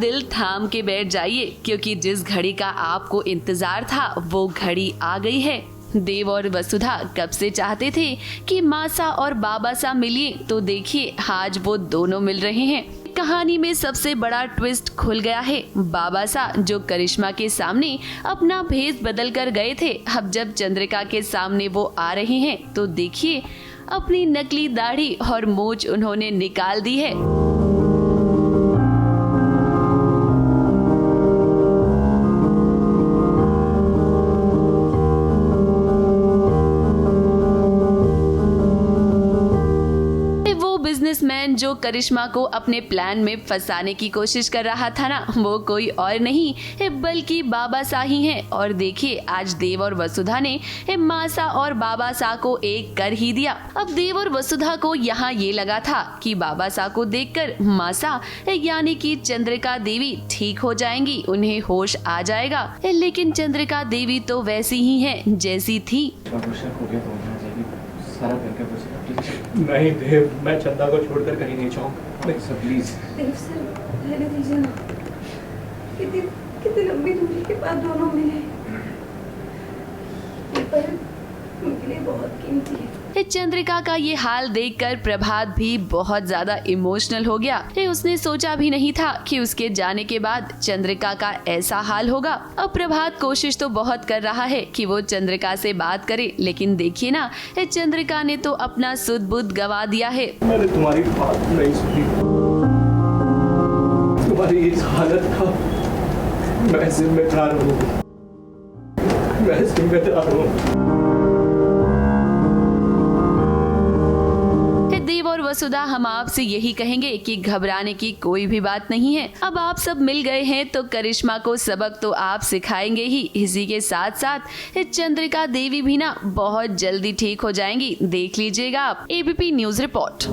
दिल थाम के बैठ जाइए, क्योंकि जिस घड़ी का आपको इंतजार था वो घड़ी आ गई है। देव और वसुधा कब से चाहते थे कि मासा और बाबासा मिलिए, तो देखिए आज वो दोनों मिल रहे हैं। कहानी में सबसे बड़ा ट्विस्ट खुल गया है। बाबासा जो करिश्मा के सामने अपना भेष बदल कर गए थे, अब जब चंद्रिका के सामने वो आ रहे हैं तो देखिए अपनी नकली दाढ़ी और मूंछ उन्होंने निकाल दी है। बिजनेसमैन जो करिश्मा को अपने प्लान में फंसाने की कोशिश कर रहा था ना, वो कोई और नहीं बल्कि बाबासा ही है। और देखिए आज देव और वसुधा ने मासा और बाबासा को एक कर ही दिया। अब देव और वसुधा को यहाँ ये लगा था कि बाबासा को देखकर मासा यानी कि चंद्रिका देवी ठीक हो जाएंगी, उन्हें होश आ जाएगा, लेकिन चंद्रिका देवी तो वैसी ही है जैसी थी। सारा करके नहीं देव, मैं चंदा को छोड़कर कहीं नहीं जाऊंगा। नहीं सर प्लीज। देव सर रहने दीजिए ना, कितनी लंबी दूरी के बाद दोनों मिले, पर उनके लिए बहुत कीमती है। चंद्रिका का ये हाल देखकर प्रभात भी बहुत ज्यादा इमोशनल हो गया। उसने सोचा भी नहीं था कि उसके जाने के बाद चंद्रिका का ऐसा हाल होगा। अब प्रभात कोशिश तो बहुत कर रहा है कि वो चंद्रिका से बात करे, लेकिन देखिए ना चंद्रिका ने तो अपना सुध बुध गवा दिया है। मैंने तुम्हारी बात नहीं सुनी, तुम्हारी इस हालत का मैं जिम्मेदार हूँ, मैं जिम्मेदार हूँ। देव और वसुधा हम आपसे यही कहेंगे कि घबराने की कोई भी बात नहीं है। अब आप सब मिल गए हैं तो करिश्मा को सबक तो आप सिखाएंगे ही, इसी के साथ साथ चंद्रिका देवी भी ना बहुत जल्दी ठीक हो जाएंगी, देख लीजिएगा आप। ABP news report.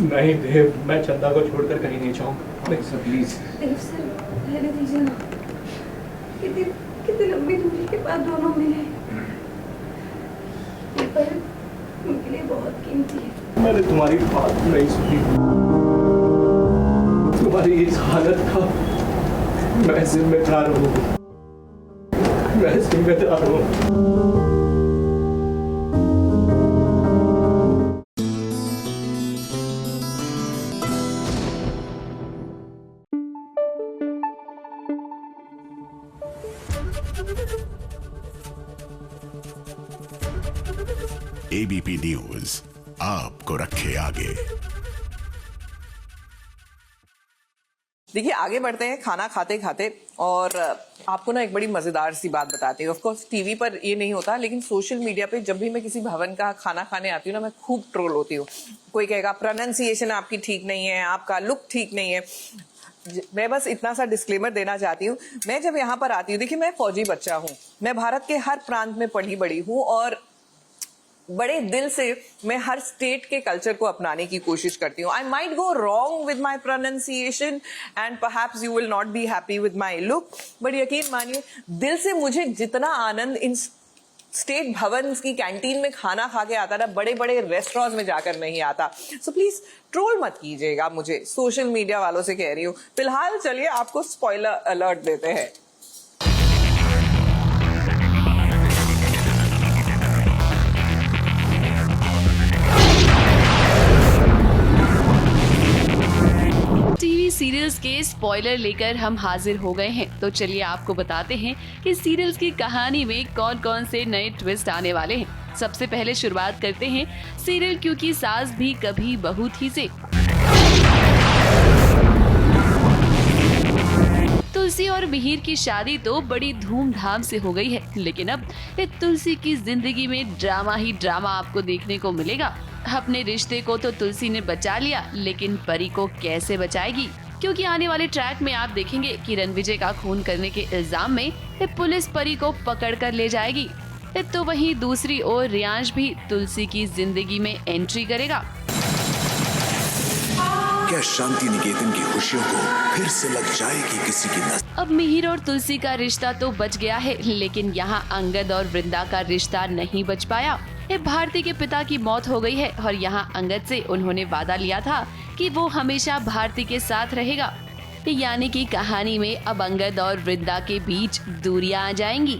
नहीं देव, मैं चंदा को छोड़कर कहीं नहीं जाऊंगा। नहीं सर प्लीज। देव सर रहने दीजिए ना, कितनी लंबी दूरी के बाद दोनों मिले, पर उनके लिए बहुत कीमती है। मैंने तुम्हारी बात नहीं सुनी, तुम्हारी इस हालत का मैं जिम्मेदार हूँ, मैं जिम्मेदार हूँ। एबीपी न्यूज आपको रखे आगे। देखिए आगे बढ़ते हैं खाना खाते खाते, और आपको ना एक बड़ी मजेदार सी बात बताती हूँ। ऑफ कोर्स टीवी पर ये नहीं होता, लेकिन सोशल मीडिया पे जब भी मैं किसी भवन का खाना खाने आती हूँ ना, मैं खूब ट्रोल होती हूँ। कोई कहेगा प्रोनाउंसिएशन आपकी ठीक नहीं है, आपका लुक ठीक नहीं है। मैं बस इतना सा डिस्क्लेमर देना चाहती हूँ, मैं जब यहाँ पर आती हूँ, देखिए मैं फौजी बच्चा हूँ, मैं भारत के हर प्रांत में पढ़ी बड़ी हूँ, और बड़े दिल से मैं हर स्टेट के कल्चर को अपनाने की कोशिश करती हूँ। I might go wrong with my pronunciation and perhaps you will not be happy with my look, but यकीन मानिए दिल से मुझे जितना आनंद इन स्टेट भवन की कैंटीन में खाना खा के आता ना, बड़े बड़े रेस्टोरेंट्स में जाकर नहीं आता। सो प्लीज ट्रोल मत कीजिएगा मुझे, सोशल मीडिया वालों से कह रही हूँ। फिलहाल चलिए आपको स्पॉइलर अलर्ट देते हैं। टीवी सीरियल्स के स्पॉइलर लेकर हम हाजिर हो गए हैं। तो चलिए आपको बताते हैं कि सीरियल्स की कहानी में कौन कौन से नए ट्विस्ट आने वाले हैं। सबसे पहले शुरुआत करते हैं सीरियल क्योंकि सास भी कभी बहू थी से। तुलसी और मिहिर की शादी तो बड़ी धूमधाम से हो गई है, लेकिन अब तुलसी की जिंदगी में ड्रामा ही ड्रामा आपको देखने को मिलेगा। अपने रिश्ते को तो तुलसी ने बचा लिया, लेकिन परी को कैसे बचाएगी? क्योंकि आने वाले ट्रैक में आप देखेंगे कि रणविजय का खून करने के इल्जाम में पुलिस परी को पकड़ कर ले जाएगी। तो वहीं दूसरी ओर रियांश भी तुलसी की जिंदगी में एंट्री करेगा। क्या शांति निकेतन की खुशियों को फिर से लग जाएगी किसी की नजर? अब मिहिर और तुलसी का रिश्ता तो बच गया है, लेकिन यहाँ अंगद और वृंदा का रिश्ता नहीं बच पाया। भारती के पिता की मौत हो गई है और यहाँ अंगद से उन्होंने वादा लिया था कि वो हमेशा भारती के साथ रहेगा। यानी कि कहानी में अब अंगद और वृंदा के बीच दूरियां आ जाएंगी।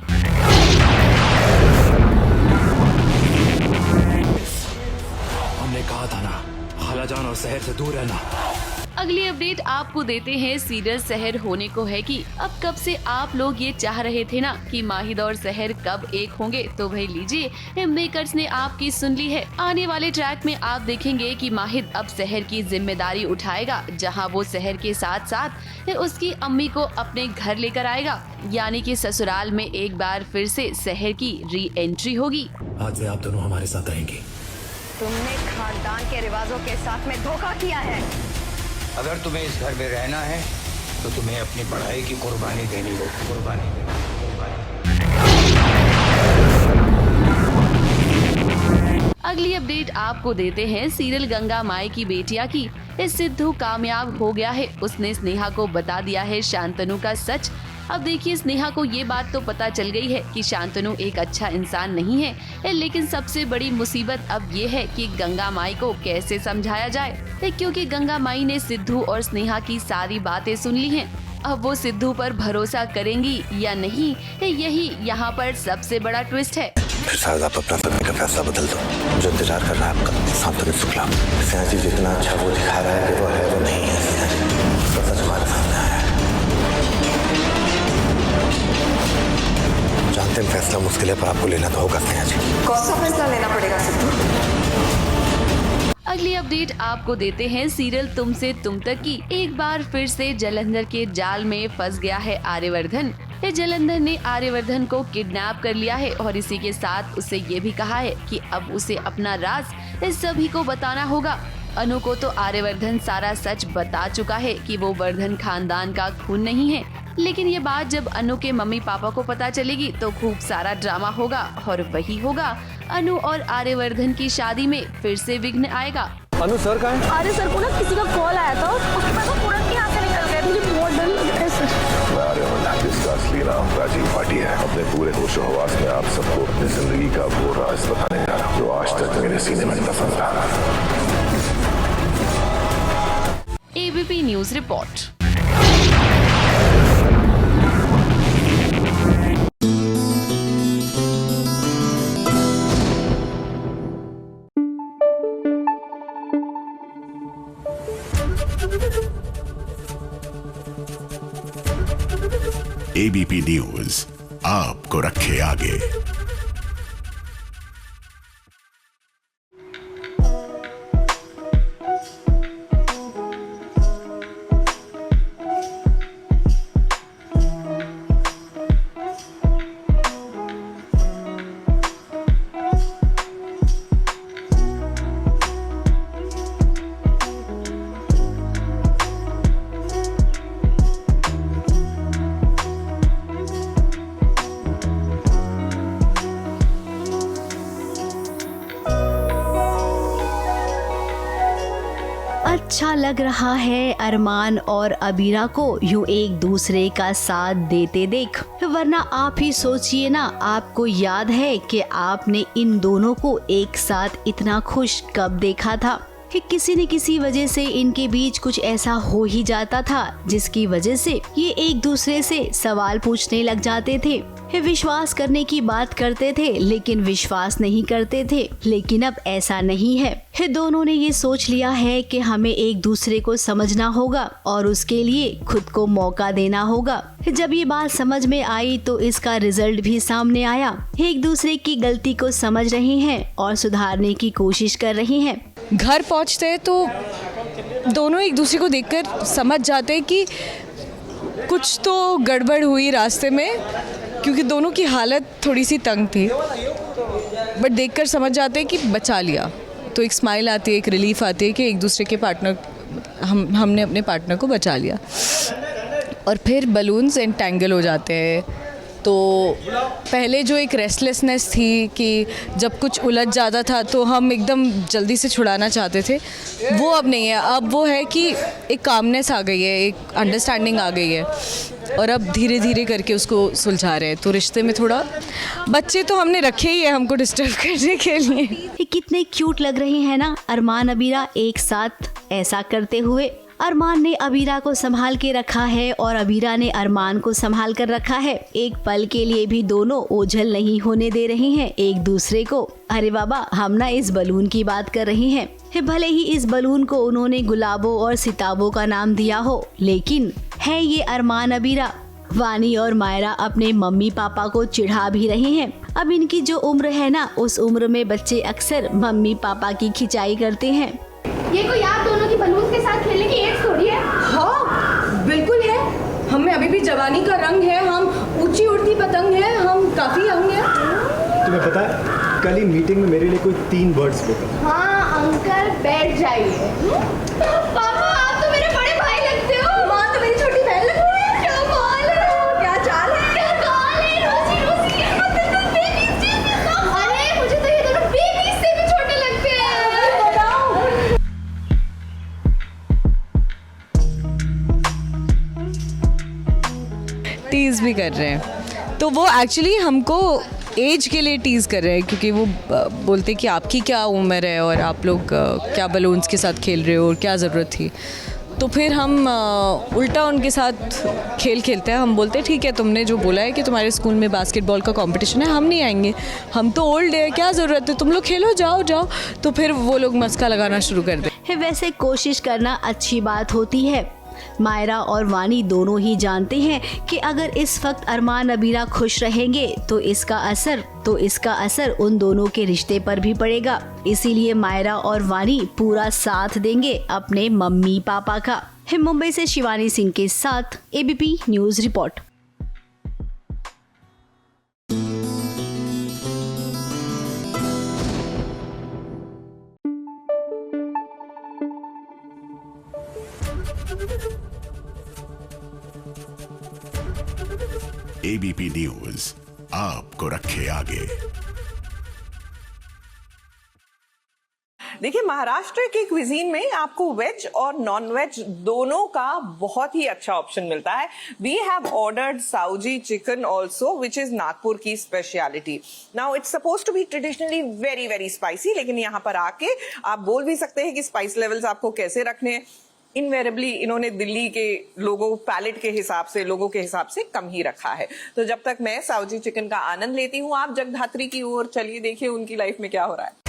हमने कहा था ना, खालाजान और शहर से दूर रहना। अगली अपडेट आपको देते हैं सीरियल शहर होने को है कि अब कब से आप लोग ये चाह रहे थे ना कि माहिद और शहर कब एक होंगे, तो भाई लीजिए मेकर्स ने आपकी सुन ली है। आने वाले ट्रैक में आप देखेंगे कि माहिद अब शहर की जिम्मेदारी उठाएगा, जहां वो शहर के साथ साथ उसकी अम्मी को अपने घर लेकर आएगा। यानी कि ससुराल में एक बार फिर से शहर की री एंट्री होगी। आज से आप दोनों हमारे साथ रहेंगे। तुमने खानदान के रिवाजों के साथ में धोखा किया है। अगर तुम्हें इस घर में रहना है तो तुम्हें अपनी पढ़ाई की कुर्बानी देनी होगी। अगली अपडेट आपको देते हैं सीरियल गंगा माई की बेटिया की। इस सिद्धू कामयाब हो गया है, उसने स्नेहा को बता दिया है शांतनु का सच। अब देखिए स्नेहा को ये बात तो पता चल गई है कि शांतनु एक अच्छा इंसान नहीं है, लेकिन सबसे बड़ी मुसीबत अब ये है कि गंगा माई को कैसे समझाया जाए, क्योंकि गंगा माई ने सिद्धू और स्नेहा की सारी बातें सुन ली हैं। अब वो सिद्धू पर भरोसा करेंगी या नहीं, यही यहाँ पर सबसे बड़ा ट्विस्ट है। फिर शायद आप अपना करने का फैसला बदल दो। जो इंतजार कर रहा है आपका शांतनु शुक्ला। सिन्हा जी जितना अच्छा वो दिखा रहा है कि वो है, वो नहीं है। सिन्हा जी तो सच हमारे सामने आया है। जानते हैं फैसला मुश्किल है, पर आपको लेना तो होगा सिन्हा जी। कौन सा फैसला लेना पड़ेगा सिद्धू? अगली अपडेट आपको देते हैं सीरियल तुमसे तुम तक की। एक बार फिर से जालंधर के जाल में फंस गया है आर्यवर्धन। जालंधर ने आर्यवर्धन को किडनैप कर लिया है और इसी के साथ उसे ये भी कहा है कि अब उसे अपना राज सभी को बताना होगा। अनु को तो आर्यवर्धन सारा सच बता चुका है कि वो वर्धन खानदान का खून नहीं है, लेकिन ये बात जब अनु के मम्मी पापा को पता चलेगी तो खूब सारा ड्रामा होगा और वही होगा अनु और आर्यवर्धन की शादी में फिर से विघ्न आएगा। अनु सर कहाँ है? अरे सर को ना किसी का कॉल आया था, उसके बाद वो तुरंत यहाँ से निकल गए। मुझे बहुत डर लग रहा है सर। इसका असली नाम राजीव पाटी है। अपने पूरे होशो हवास में आप सबको अपनी जिंदगी का वो राज बताने जा रहा हूँ जो आज तक मेरे सीने में दफन था। ABP news report. ABP news आपको रखे आगे। अच्छा लग रहा है अरमान और अबीरा को यूं एक दूसरे का साथ देते देख, वरना आप ही सोचिए ना, आपको याद है कि आपने इन दोनों को एक साथ इतना खुश कब देखा था? कि किसी न किसी वजह से इनके बीच कुछ ऐसा हो ही जाता था जिसकी वजह से ये एक दूसरे से सवाल पूछने लग जाते थे। विश्वास करने की बात करते थे लेकिन विश्वास नहीं करते थे। लेकिन अब ऐसा नहीं है। दोनों ने ये सोच लिया है कि हमें एक दूसरे को समझना होगा और उसके लिए खुद को मौका देना होगा। जब ये बात समझ में आई तो इसका रिजल्ट भी सामने आया। एक दूसरे की गलती को समझ रहे हैं और सुधारने की कोशिश कर रहे हैं। घर पहुंचते हैं तो दोनों एक दूसरे को देखकर समझ जाते हैं कि कुछ तो गड़बड़ हुई रास्ते में, क्योंकि दोनों की हालत थोड़ी सी तंग थी। बट देखकर समझ जाते हैं कि बचा लिया, तो एक स्माइल आती है, एक रिलीफ आती है कि एक दूसरे के पार्टनर हमने अपने पार्टनर को बचा लिया। और फिर बलून्स एंटेंगल हो जाते हैं। तो पहले जो एक रेस्टलेसनेस थी कि जब कुछ उलझ जाता था तो हम एकदम जल्दी से छुड़ाना चाहते थे, वो अब नहीं है। अब वो है कि एक कामनेस आ गई है, एक अंडरस्टैंडिंग आ गई है और अब धीरे धीरे करके उसको सुलझा रहे हैं। तो रिश्ते में थोड़ा, बच्चे तो हमने रखे ही है हमको डिस्टर्ब करने के लिए। कितने क्यूट लग रहे हैं ना अरमान अबीरा एक साथ ऐसा करते हुए। अरमान ने अबीरा को संभाल के रखा है और अबीरा ने अरमान को संभाल कर रखा है। एक पल के लिए भी दोनों ओझल नहीं होने दे रहे हैं एक दूसरे को। अरे बाबा, हम ना इस बलून की बात कर रहे हैं। भले ही इस बलून को उन्होंने गुलाबों और सिताबों का नाम दिया हो, लेकिन है ये अरमान अबीरा। वानी और मायरा अपने मम्मी पापा को चिढ़ा भी रहे हैं। अब इनकी जो उम्र है ना, उस उम्र में बच्चे अक्सर मम्मी पापा की खिंचाई करते हैं। ये कोई आप दोनों की बलून के साथ खेलने की एज थोड़ी है। हाँ बिल्कुल है, हमें अभी भी जवानी का रंग है, हम ऊंची उड़ती पतंग है, हम काफी यंग हैं। तुम्हें पता है कल ही मीटिंग में मेरे लिए कोई 3 वर्ड्स बोला। हाँ अंकल बैठ जाइए। पापा आप तो मेरे बड़े भाई लगते हो। माँ तो मेरी छोटी बहन लगती है। क्या माल है, क्या चाल है, क्या गाल है, रोजी रोजी। अरे मुझे तो ये दोनों बेबी से भी छोटे लगते हैं। बताओ। टीज भी कर रहे हैं, तो वो एक्चुअली हमको एज के लिए टीज़ कर रहे हैं, क्योंकि वो बोलते कि आपकी क्या उम्र है और आप लोग क्या बलून्स के साथ खेल रहे हो और क्या ज़रूरत थी। तो फिर हम उल्टा उनके साथ खेल खेलते हैं। हम बोलते हैं ठीक है, तुमने जो बोला है कि तुम्हारे स्कूल में बास्केटबॉल का कंपटीशन है, हम नहीं आएंगे, हम तो ओल्ड है, क्या ज़रूरत है, तुम लोग खेलो, जाओ जाओ। तो फिर वो लोग मस्का लगाना शुरू कर दें। वैसे कोशिश करना अच्छी बात होती है। मायरा और वानी दोनों ही जानते हैं कि अगर इस वक्त अरमान अबीरा खुश रहेंगे तो इसका असर उन दोनों के रिश्ते पर भी पड़ेगा। इसीलिए मायरा और वानी पूरा साथ देंगे अपने मम्मी पापा का। मुंबई से शिवानी सिंह के साथ ABP news report. ABP news आपको रखे आगे। देखिए, महाराष्ट्र के क्विजीन में आपको वेज और नॉन वेज दोनों का बहुत ही अच्छा ऑप्शन मिलता है। We have ordered Saoji chicken also, which is Nagpur की speciality. Now it's suppose to be traditionally very very spicy, लेकिन यहाँ पर आके आप बोल भी सकते हैं कि स्पाइस लेवल्स आपको कैसे रखने हैं। इनवेरेबली इन्होंने दिल्ली के लोगों पैलेट के हिसाब से, लोगों के हिसाब से कम ही रखा है। तो जब तक मैं साउजी चिकन का आनंद लेती हूँ, आप जगधात्री की ओर चलिए, देखिए उनकी लाइफ में क्या हो रहा है।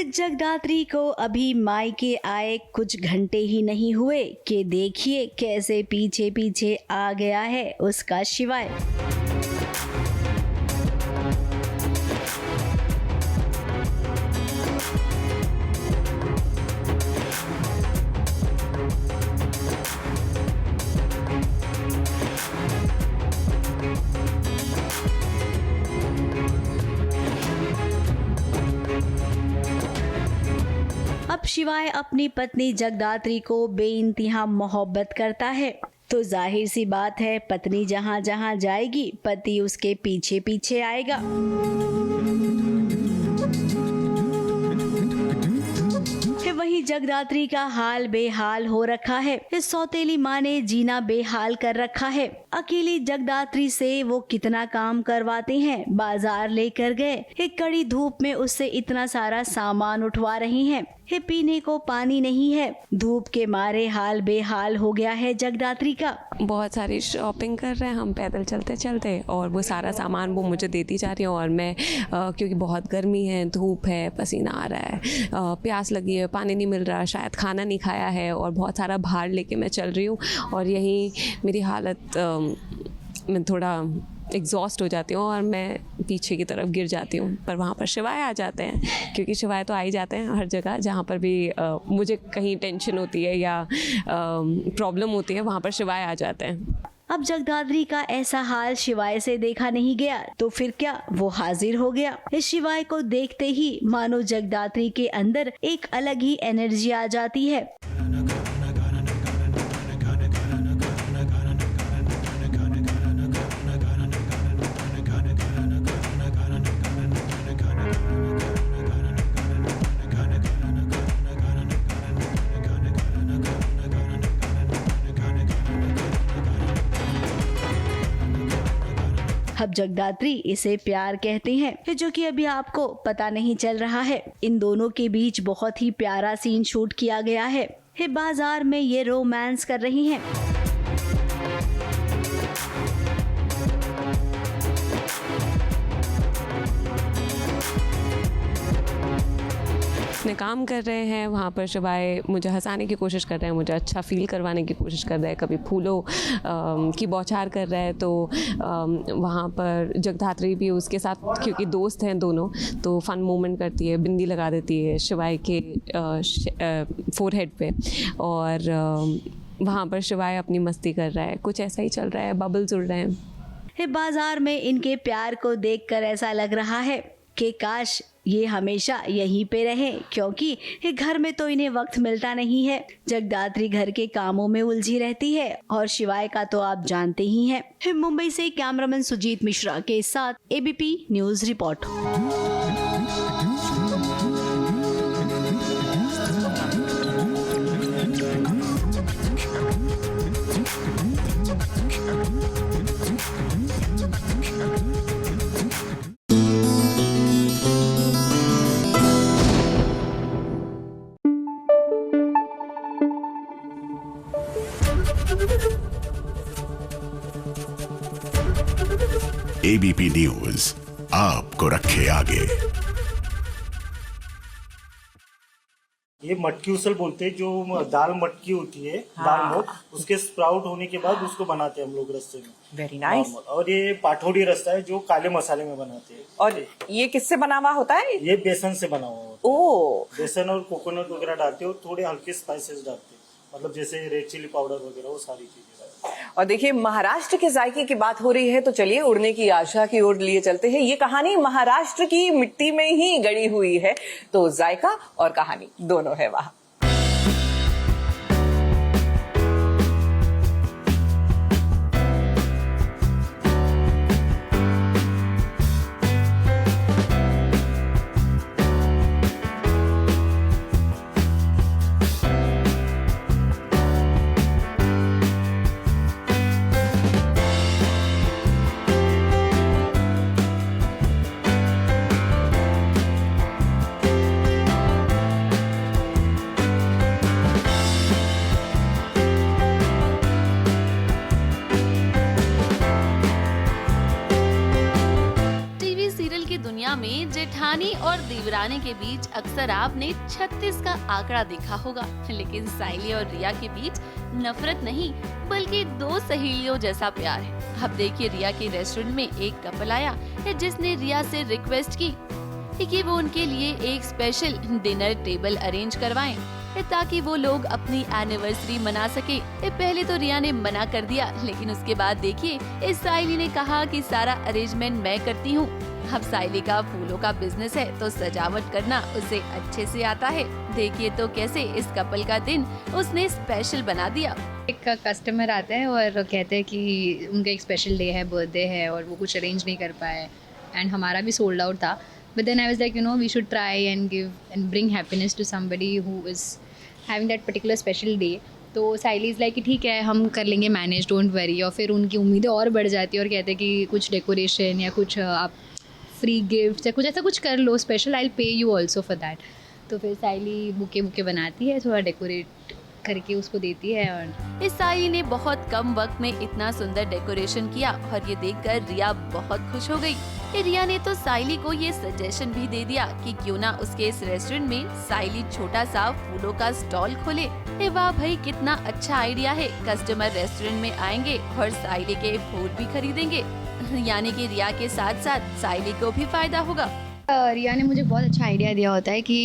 जगदात्री को अभी मायके आए कुछ घंटे ही नहीं हुए कि देखिए कैसे पीछे पीछे आ गया है उसका शिवाय। शिवाय अपनी पत्नी जगदात्री को बेइंतहा मोहब्बत करता है, तो जाहिर सी बात है पत्नी जहाँ जहाँ जाएगी पति उसके पीछे पीछे आएगा। वहीं जगदात्री का हाल बेहाल हो रखा है। इस सौतेली माँ ने जीना बेहाल कर रखा है। अकेली जगदात्री से वो कितना काम करवाते हैं। बाजार लेकर गए, एक कड़ी धूप में उससे इतना सारा सामान उठवा रही हैं। पीने को पानी नहीं है। धूप के मारे हाल बेहाल हो गया है जगदात्री का। बहुत सारी शॉपिंग कर रहे हैं हम पैदल चलते चलते, और वो सारा सामान वो मुझे देती जा रही है, और मैं क्योंकि बहुत गर्मी है, धूप है, पसीना आ रहा है, प्यास लगी है, पानी नहीं मिल रहा, शायद खाना नहीं खाया है, और बहुत सारा भार लेके मैं चल रही हूँ। और यही मेरी हालत, मैं थोड़ा एग्जॉस्ट हो जाती हूँ और मैं पीछे की तरफ गिर जाती हूँ। पर वहाँ पर शिवाय आ जाते हैं, क्योंकि शिवाय तो आ ही जाते हैं हर जगह। जहाँ पर भी मुझे कहीं टेंशन होती है या प्रॉब्लम होती है, वहाँ पर शिवाय आ जाते हैं। अब जगदात्री का ऐसा हाल शिवाय से देखा नहीं गया, तो फिर क्या वो हाजिर हो गया। इस शिवाय को देखते ही मानो जगदात्री के अंदर एक अलग ही एनर्जी आ जाती है। अब जगदात्री इसे प्यार कहते हैं, जो कि अभी आपको पता नहीं चल रहा है। इन दोनों के बीच बहुत ही प्यारा सीन शूट किया गया है। बाजार में ये रोमांस कर रही हैं। अपने काम कर रहे हैं, वहाँ पर शिवाय मुझे हंसाने की कोशिश कर रहे हैं, मुझे अच्छा फील करवाने की कोशिश कर रहे हैं। कभी फूलों की बौछार कर रहे हैं, तो वहाँ पर जगदात्री भी उसके साथ, क्योंकि दोस्त हैं दोनों, तो फन मोमेंट करती है, बिंदी लगा देती है शिवाय के फोरहेड पे, और वहाँ पर शिवाय अपनी मस्ती कर रहा है। कुछ ऐसा ही चल रहा है, बबल्स उड़ रहे हैं। बाजार में इनके प्यार को देखकर ऐसा लग रहा है कि काश ये हमेशा यहीं पे रहे, क्योंकि घर में तो इन्हें वक्त मिलता नहीं है। जगदात्री घर के कामों में उलझी रहती है, और शिवाय का तो आप जानते ही हैं। मुंबई से कैमरामैन सुजीत मिश्रा के साथ ABP news report. ABP news आपको रखे आगे। ये मटकी उसल बोलते हैं, जो दाल मटकी होती है, दाल मोठ, उसके स्प्राउट होने के बाद उसको बनाते हैं हम लोग रस्ते में। Very nice. और ये पाठोड़ी रस्ता है जो काले मसाले में बनाते हैं। और ये किससे बना हुआ होता है? ये बेसन से बना हुआ होता है। ओ, बेसन और कोकोनट वगैरह डालते हैं, और थोड़े हल्के स्पाइसेस डालते हैं, मतलब जैसे रेड चिली पाउडर वगैरह, वो सारी चीजें। और देखिए, महाराष्ट्र के जायके की बात हो रही है, तो चलिए उड़ने की आशा की ओर लिए चलते हैं। ये कहानी महाराष्ट्र की मिट्टी में ही गड़ी हुई है, तो जायका और कहानी दोनों है वहां। में जेठानी और देवरानी के बीच अक्सर आपने 36 का आंकड़ा देखा होगा, लेकिन साइली और रिया के बीच नफरत नहीं बल्कि दो सहेलियों जैसा प्यार है। अब देखिए, रिया के रेस्टोरेंट में एक कपल आया जिसने रिया से रिक्वेस्ट की कि वो उनके लिए एक स्पेशल डिनर टेबल अरेंज करवाएं। ताकि वो लोग अपनी एनिवर्सरी मना सके। पहले तो रिया ने मना कर दिया, लेकिन उसके बाद देखिए इस साइली ने कहा कि सारा अरेंजमेंट मैं करती हूँ। अब साइली का फूलों का बिजनेस है तो सजावट करना उसे अच्छे से आता है। देखिए तो कैसे इस कपल का दिन उसने स्पेशल बना दिया। एक कस्टमर आते हैं और कहते हैं कि उनका एक स्पेशल डे है, बर्थडे है, और वो कुछ अरेंज नहीं कर पाए एंड हमारा भी सोल्ड आउट था। But then I was like we should try and give and bring happiness to somebody who is having that particular special day. तो साइली इज़ लाइक कि ठीक है हम कर लेंगे मैनेज, डोंट वरी। और फिर उनकी उम्मीदें और बढ़ जाती है और कहते हैं कि कुछ डेकोरेशन या कुछ आप फ्री गिफ्ट या कुछ ऐसा कुछ कर लो special, I will pay you also for that. तो फिर साइली बुके बनाती है, थोड़ा डेकोरेट करके उसको देती है। और इस साइली ने बहुत कम वक्त में इतना सुंदर डेकोरेशन किया और ये देखकर रिया बहुत खुश हो गई। रिया ने तो साइली को ये सजेशन भी दे दिया कि क्यों ना उसके इस रेस्टोरेंट में साइली छोटा सा फूलों का स्टॉल खोले। वाह भाई, कितना अच्छा आइडिया है। कस्टमर रेस्टोरेंट में आएंगे और साइली के फूल भी खरीदेंगे, यानी कि रिया के साथ साथ साइली को भी फायदा होगा। रिया ने मुझे बहुत अच्छा आइडिया दिया होता है कि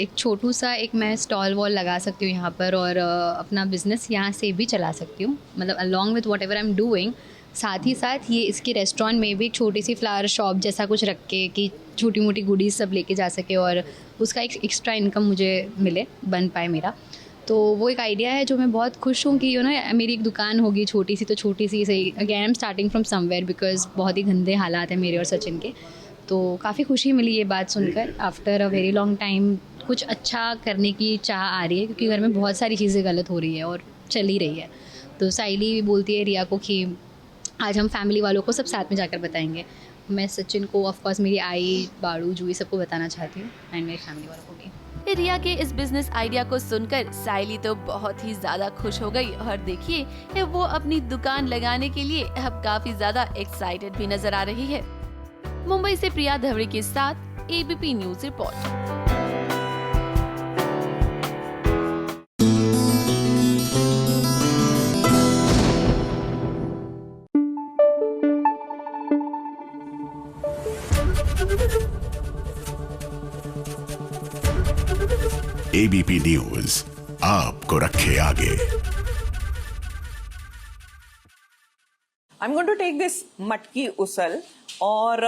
एक छोटू सा एक मैं स्टॉल वॉल लगा सकती हूँ यहाँ पर और अपना बिजनेस यहाँ से भी चला सकती हूँ, मतलब along with what ever I am doing. साथ ही साथ ये इसके रेस्टोरेंट में भी एक छोटी सी फ्लावर शॉप जैसा कुछ रख के कि छोटी मोटी गुडीज सब लेके जा सके और उसका एक एक्स्ट्रा इनकम मुझे मिले, बन पाए मेरा। तो वो एक आइडिया है जो मैं बहुत खुश हूँ कि मेरी एक दुकान होगी छोटी सी, तो छोटी सी सही। Again I am starting from somewhere because बहुत ही गंदे हालात हैं मेरे और सचिन के। तो काफ़ी खुशी मिली ये बात सुनकर। After a very long time कुछ अच्छा करने की चाह आ रही है, क्योंकि घर में बहुत सारी चीज़ें गलत हो रही है और चल ही रही है। तो साइली भी बोलती है रिया को कि आज हम फैमिली वालों को सब साथ में जाकर बताएंगे। मैं सचिन को, ऑफकोर्स मेरी आई, बाड़ू, जूही सबको बताना चाहती हूँ एंड मेरी फैमिली वालों को भी। रिया के इस बिजनेस आइडिया को सुनकर साइली तो बहुत ही ज्यादा खुश हो गई और देखिए वो अपनी दुकान लगाने के लिए अब काफी ज्यादा एक्साइटेड भी नजर आ रही है। मुंबई से प्रिया धवड़ी के साथ ABP news report. ABP news आपको रखे आगे। I'm going to take this मटकी उसल और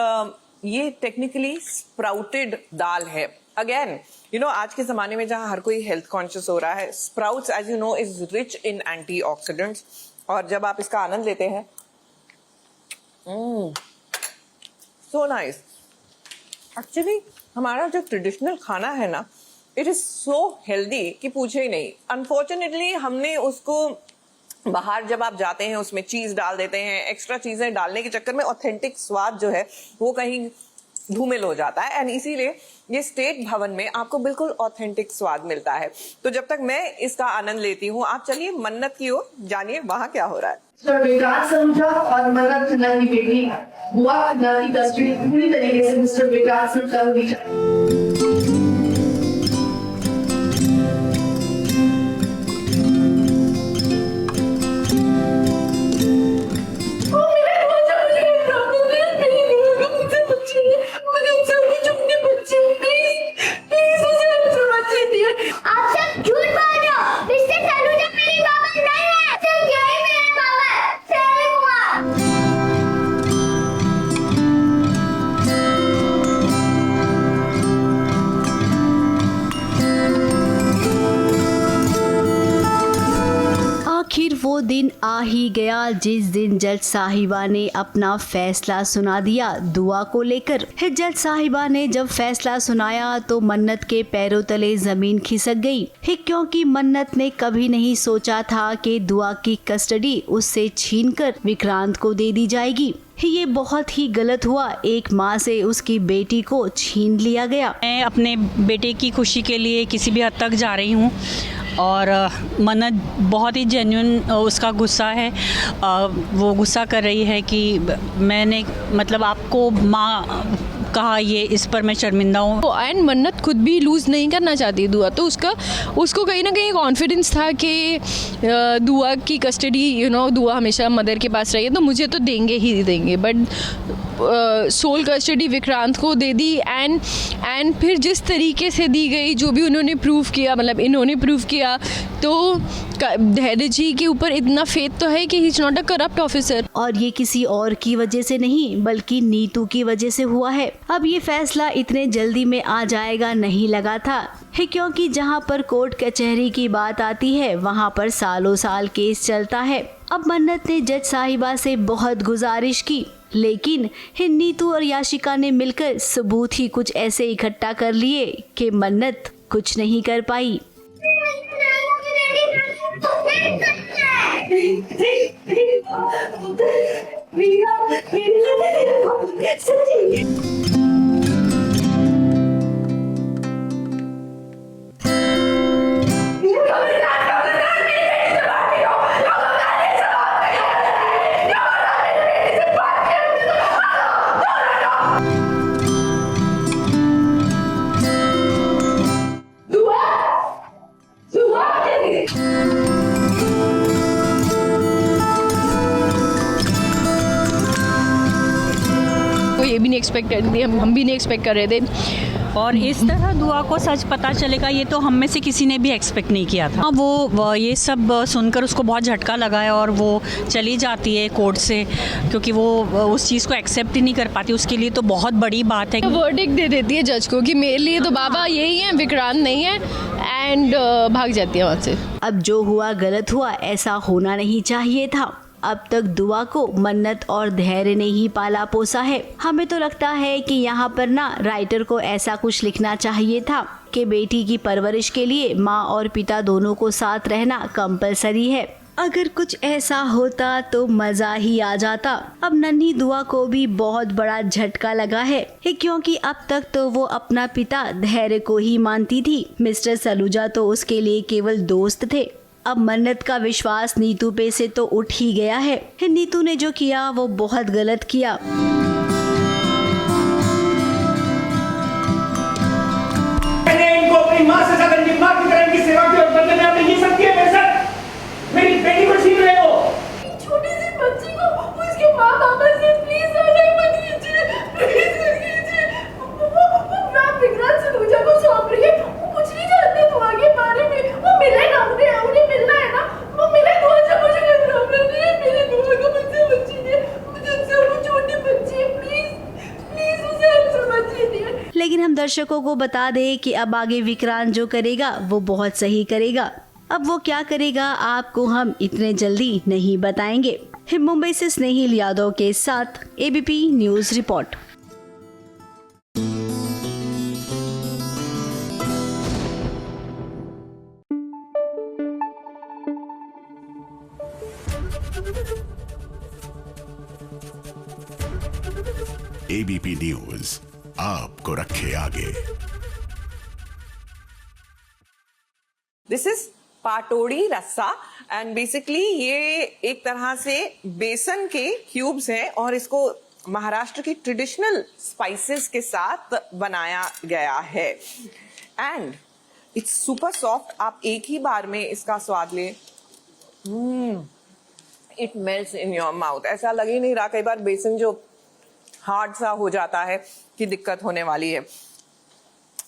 ये टेक्निकली स्प्राउटेड दाल है। अगेन आज के ज़माने में जहाँ हर कोई हेल्थ कॉन्शियस हो रहा है, sprouts as you know is rich in antioxidants. और जब आप इसका आनंद लेते हैं, सो नाइस। एक्चुअली हमारा जो ट्रेडिशनल खाना है ना, इट इज़ सो हेल्दी कि पूछे ही नहीं। अनफॉर्चुनेटली हमने उसको बाहर जब आप जाते हैं उसमें चीज डाल देते हैं, एक्स्ट्रा चीजें डालने के चक्कर में ऑथेंटिक स्वाद जो है वो कहीं धूमिल हो जाता है। एंड इसीलिए ये स्टेट भवन में आपको बिल्कुल ऑथेंटिक स्वाद मिलता है। तो जब तक मैं इसका आनंद लेती हूँ, आप चलिए मन्नत की ओर जानिए वहाँ क्या हो रहा है। विकास समझा और मन्नत खन्ना की बेटी बुआ खन्ना की तस्वीर पूरी तरीके से मिस्टर विकास ने कर दी। आखिर वो दिन आ ही गया जिस दिन जज साहिबा ने अपना फैसला सुना दिया दुआ को लेकर। जज साहिबा ने जब फैसला सुनाया तो मन्नत के पैरों तले जमीन खिसक गई, क्योंकि मन्नत ने कभी नहीं सोचा था कि दुआ की कस्टडी उससे छीनकर विक्रांत को दे दी जाएगी। ये बहुत ही गलत हुआ, एक माँ से उसकी बेटी को छीन लिया गया। मैं अपने बेटे की खुशी के लिए किसी भी हद तक जा रही हूँ और मन्नत बहुत ही जेन्युइन उसका गुस्सा है। वो गुस्सा कर रही है कि मैंने मतलब आपको माँ कहा ये इस पर मैं शर्मिंदा हूँ। एंड मन्नत खुद भी लूज़ नहीं करना चाहती दुआ, तो उसको कहीं ना कहीं कॉन्फिडेंस था कि दुआ की कस्टडी दुआ हमेशा मदर के पास रही है, तो मुझे तो देंगे ही देंगे, बट सोल कस्टडी विक्रांत को दे दी। एंड फिर जिस तरीके से दी गई, जो भी उन्होंने प्रूव किया, मतलब इन्होंने प्रूव किया, तो धैर्य जी के ऊपर इतना फेथ तो है कि he is not a corrupt officer. और ये किसी और की वजह से नहीं बल्कि नीतू की वजह से हुआ है। अब ये फैसला इतने जल्दी में आ जाएगा नहीं लगा था, है क्योंकि जहाँ पर कोर्ट कचहरी की बात आती है वहाँ पर सालों साल केस चलता है। अब मन्नत ने जज साहिबा से बहुत गुजारिश की, लेकिन नीतू और याशिका ने मिलकर सबूत ही कुछ ऐसे इकट्ठा कर लिए कि मन्नत कुछ नहीं कर पाई। ये भी नहीं एक्सपेक्ट कर रही थी, हम भी नहीं एक्सपेक्ट कर रहे थे। और इस तरह दुआ को सच पता चलेगा ये तो हम में से किसी ने भी एक्सपेक्ट नहीं किया था। वो ये सब सुनकर उसको बहुत झटका लगा है और वो चली जाती है कोर्ट से, क्योंकि वो उस चीज़ को एक्सेप्ट ही नहीं कर पाती। उसके लिए तो बहुत बड़ी बात है। वर्डिक्ट दे देती है जज को कि मेरे लिए तो बाबा यही है, विक्रांत नहीं है, एंड भाग जाती है वहाँ से। अब जो हुआ गलत हुआ, ऐसा होना नहीं चाहिए था। अब तक दुआ को मन्नत और धैर्य ने ही पाला पोसा है। हमें तो लगता है कि यहाँ पर ना राइटर को ऐसा कुछ लिखना चाहिए था कि बेटी की परवरिश के लिए माँ और पिता दोनों को साथ रहना कंपलसरी है। अगर कुछ ऐसा होता तो मजा ही आ जाता। अब नन्ही दुआ को भी बहुत बड़ा झटका लगा है, क्योंकि अब तक तो वो अपना पिता धैर्य को ही मानती थी। मिस्टर सलूजा तो उसके लिए केवल दोस्त थे। अब मन्नत का विश्वास नीतू पे से तो उठ ही गया है। नीतू ने जो किया वो बहुत गलत किया। मैंने इनको अपनी माँ से ज्यादा इनकी माँ की तरह इनकी सेवा की और बदले में आपने ये सब किया मेरे साथ। मेरी बेटी को छीन रहे हो। छोटी सी बच्ची को उसके माँ बाबा से प्लीज अलग मत कीजिए, प्लीज मत कीजिए। वो विक्रांत सलूजा को सौंप रही है, वो कुछ नहीं जानते तो आगे बारे में। वो मिले ना, उन्हें मिलना है ना, वो मिले तो अच्छा। मुझे मेरे दुआ को मुझसे बच्ची ने, मुझसे वो छोटी बच्ची है, प्लीज उसे हमसे बच्ची दिए। लेकिन हम दर्शकों को बता दें कि अब आगे विक्रांत जो करेगा वो बहुत सही करेगा। अब वो क्या करेगा आपको हम इतने जल्दी नहीं बताएंगे। मुंबई से स्नेहिल यादव के साथ ABP news report. ABP news आपको रखे आगे। दिस इज पाटोड़ी रस्सा एंड बेसिकली ये एक तरह से बेसन के क्यूब्स हैं और इसको महाराष्ट्र की ट्रेडिशनल स्पाइसेस के साथ बनाया गया है एंड इट्स सुपर सॉफ्ट। आप एक ही बार में इसका स्वाद लें, it melts in your mouth. ऐसा लग ही नहीं रहा कई बार बेसन जो हार्ड सा हो जाता है कि दिक्कत होने वाली है।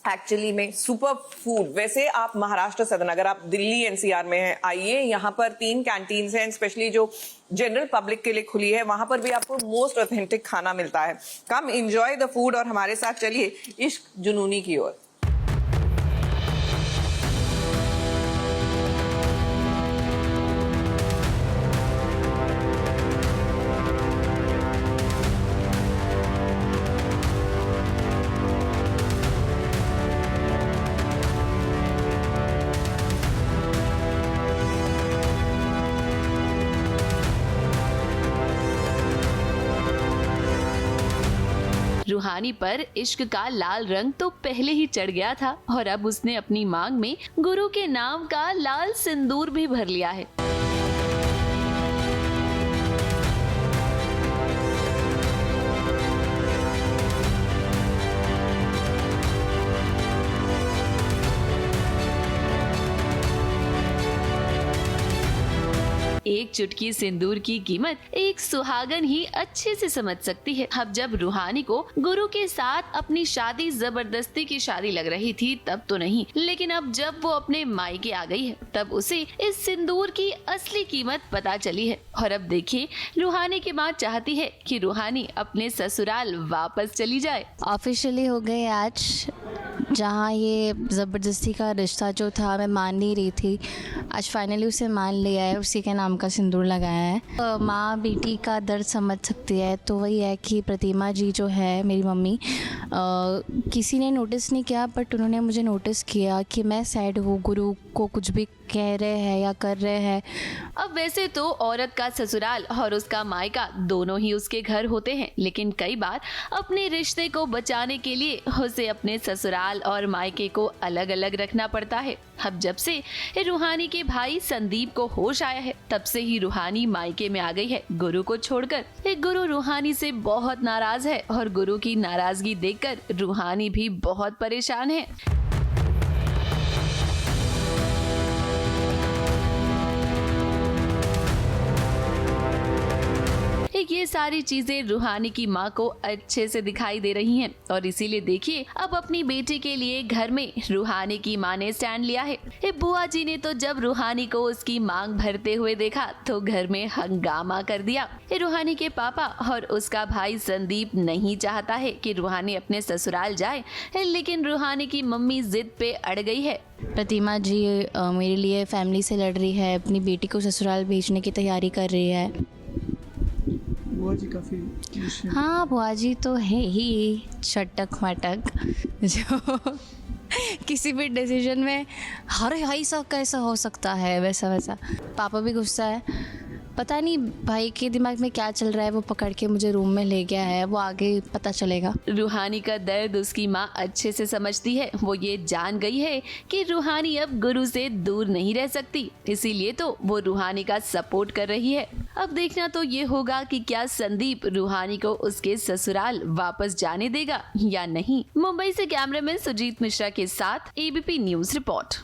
एक्चुअली में सुपर फूड। वैसे आप महाराष्ट्र सदन, अगर आप दिल्ली एनसीआर में हैं, आइए, यहाँ पर 3 कैंटीन्स हैं, स्पेशली जो जनरल पब्लिक के लिए खुली है, वहां पर भी आपको मोस्ट ऑथेंटिक खाना मिलता है। कम एंजॉय द फूड और हमारे साथ चलिए इश्क जुनूनी की ओर। रूहानी पर इश्क का लाल रंग तो पहले ही चढ़ गया था और अब उसने अपनी मांग में गुरु के नाम का लाल सिंदूर भी भर लिया है। चुटकी सिंदूर की कीमत एक सुहागन ही अच्छे से समझ सकती है। अब जब रूहानी को गुरु के साथ अपनी शादी जबरदस्ती की शादी लग रही थी तब तो नहीं, लेकिन अब जब वो अपने मायके आ गई है तब उसे इस सिंदूर की असली कीमत पता चली है। और अब देखिए रूहानी की माँ चाहती है कि रूहानी अपने ससुराल वापस चली जाए। ऑफिशियली हो गए आज, जहाँ ये ज़बरदस्ती का रिश्ता जो था मैं मान नहीं रही थी, आज फाइनली उसे मान लिया है, उसी के नाम का सिंदूर लगाया है। माँ बेटी का दर्द समझ सकती है, तो वही है कि प्रतिमा जी जो है मेरी मम्मी, किसी ने नोटिस नहीं किया बट उन्होंने मुझे नोटिस किया कि मैं सैड हूँ, गुरु को कुछ भी कह रहे हैं या कर रहे हैं। अब वैसे तो औरत का ससुराल और उसका मायका दोनों ही उसके घर होते हैं, लेकिन कई बार अपने रिश्ते को बचाने के लिए उसे अपने ससुराल और मायके को अलग अलग रखना पड़ता है। अब जब से रूहानी के भाई संदीप को होश आया है तब से ही रूहानी मायके में आ गई है गुरु को छोड़कर। गुरु रूहानी से बहुत नाराज है और गुरु की नाराजगी देखकर रूहानी भी बहुत परेशान है। ये सारी चीजें रूहानी की माँ को अच्छे से दिखाई दे रही हैं और इसीलिए देखिए अब अपनी बेटी के लिए घर में रूहानी की माँ ने स्टैंड लिया है। बुआ जी ने तो जब रूहानी को उसकी मांग भरते हुए देखा तो घर में हंगामा कर दिया। रूहानी के पापा और उसका भाई संदीप नहीं चाहता है कि रूहानी अपने ससुराल जाए, लेकिन रूहानी की मम्मी जिद पे अड़ गई है। प्रतिमा जी मेरे लिए फैमिली से लड़ रही है, अपनी बेटी को ससुराल भेजने की तैयारी कर रही है। बुआ जी काफी, हाँ बुआ जी तो है ही चटक मटक, जो किसी भी डिसीजन में हर ऐसा कैसा हो सकता है वैसा वैसा। पापा भी गुस्सा है, पता नहीं भाई के दिमाग में क्या चल रहा है, वो पकड़ के मुझे रूम में ले गया है, वो आगे पता चलेगा। रूहानी का दर्द उसकी माँ अच्छे से समझती है। वो ये जान गई है कि रूहानी अब गुरु से दूर नहीं रह सकती, इसीलिए तो वो रूहानी का सपोर्ट कर रही है। अब देखना तो ये होगा कि क्या संदीप रूहानी को उसके ससुराल वापस जाने देगा या नहीं। मुंबई से कैमरामैन सुजीत मिश्रा के साथ ABP news report.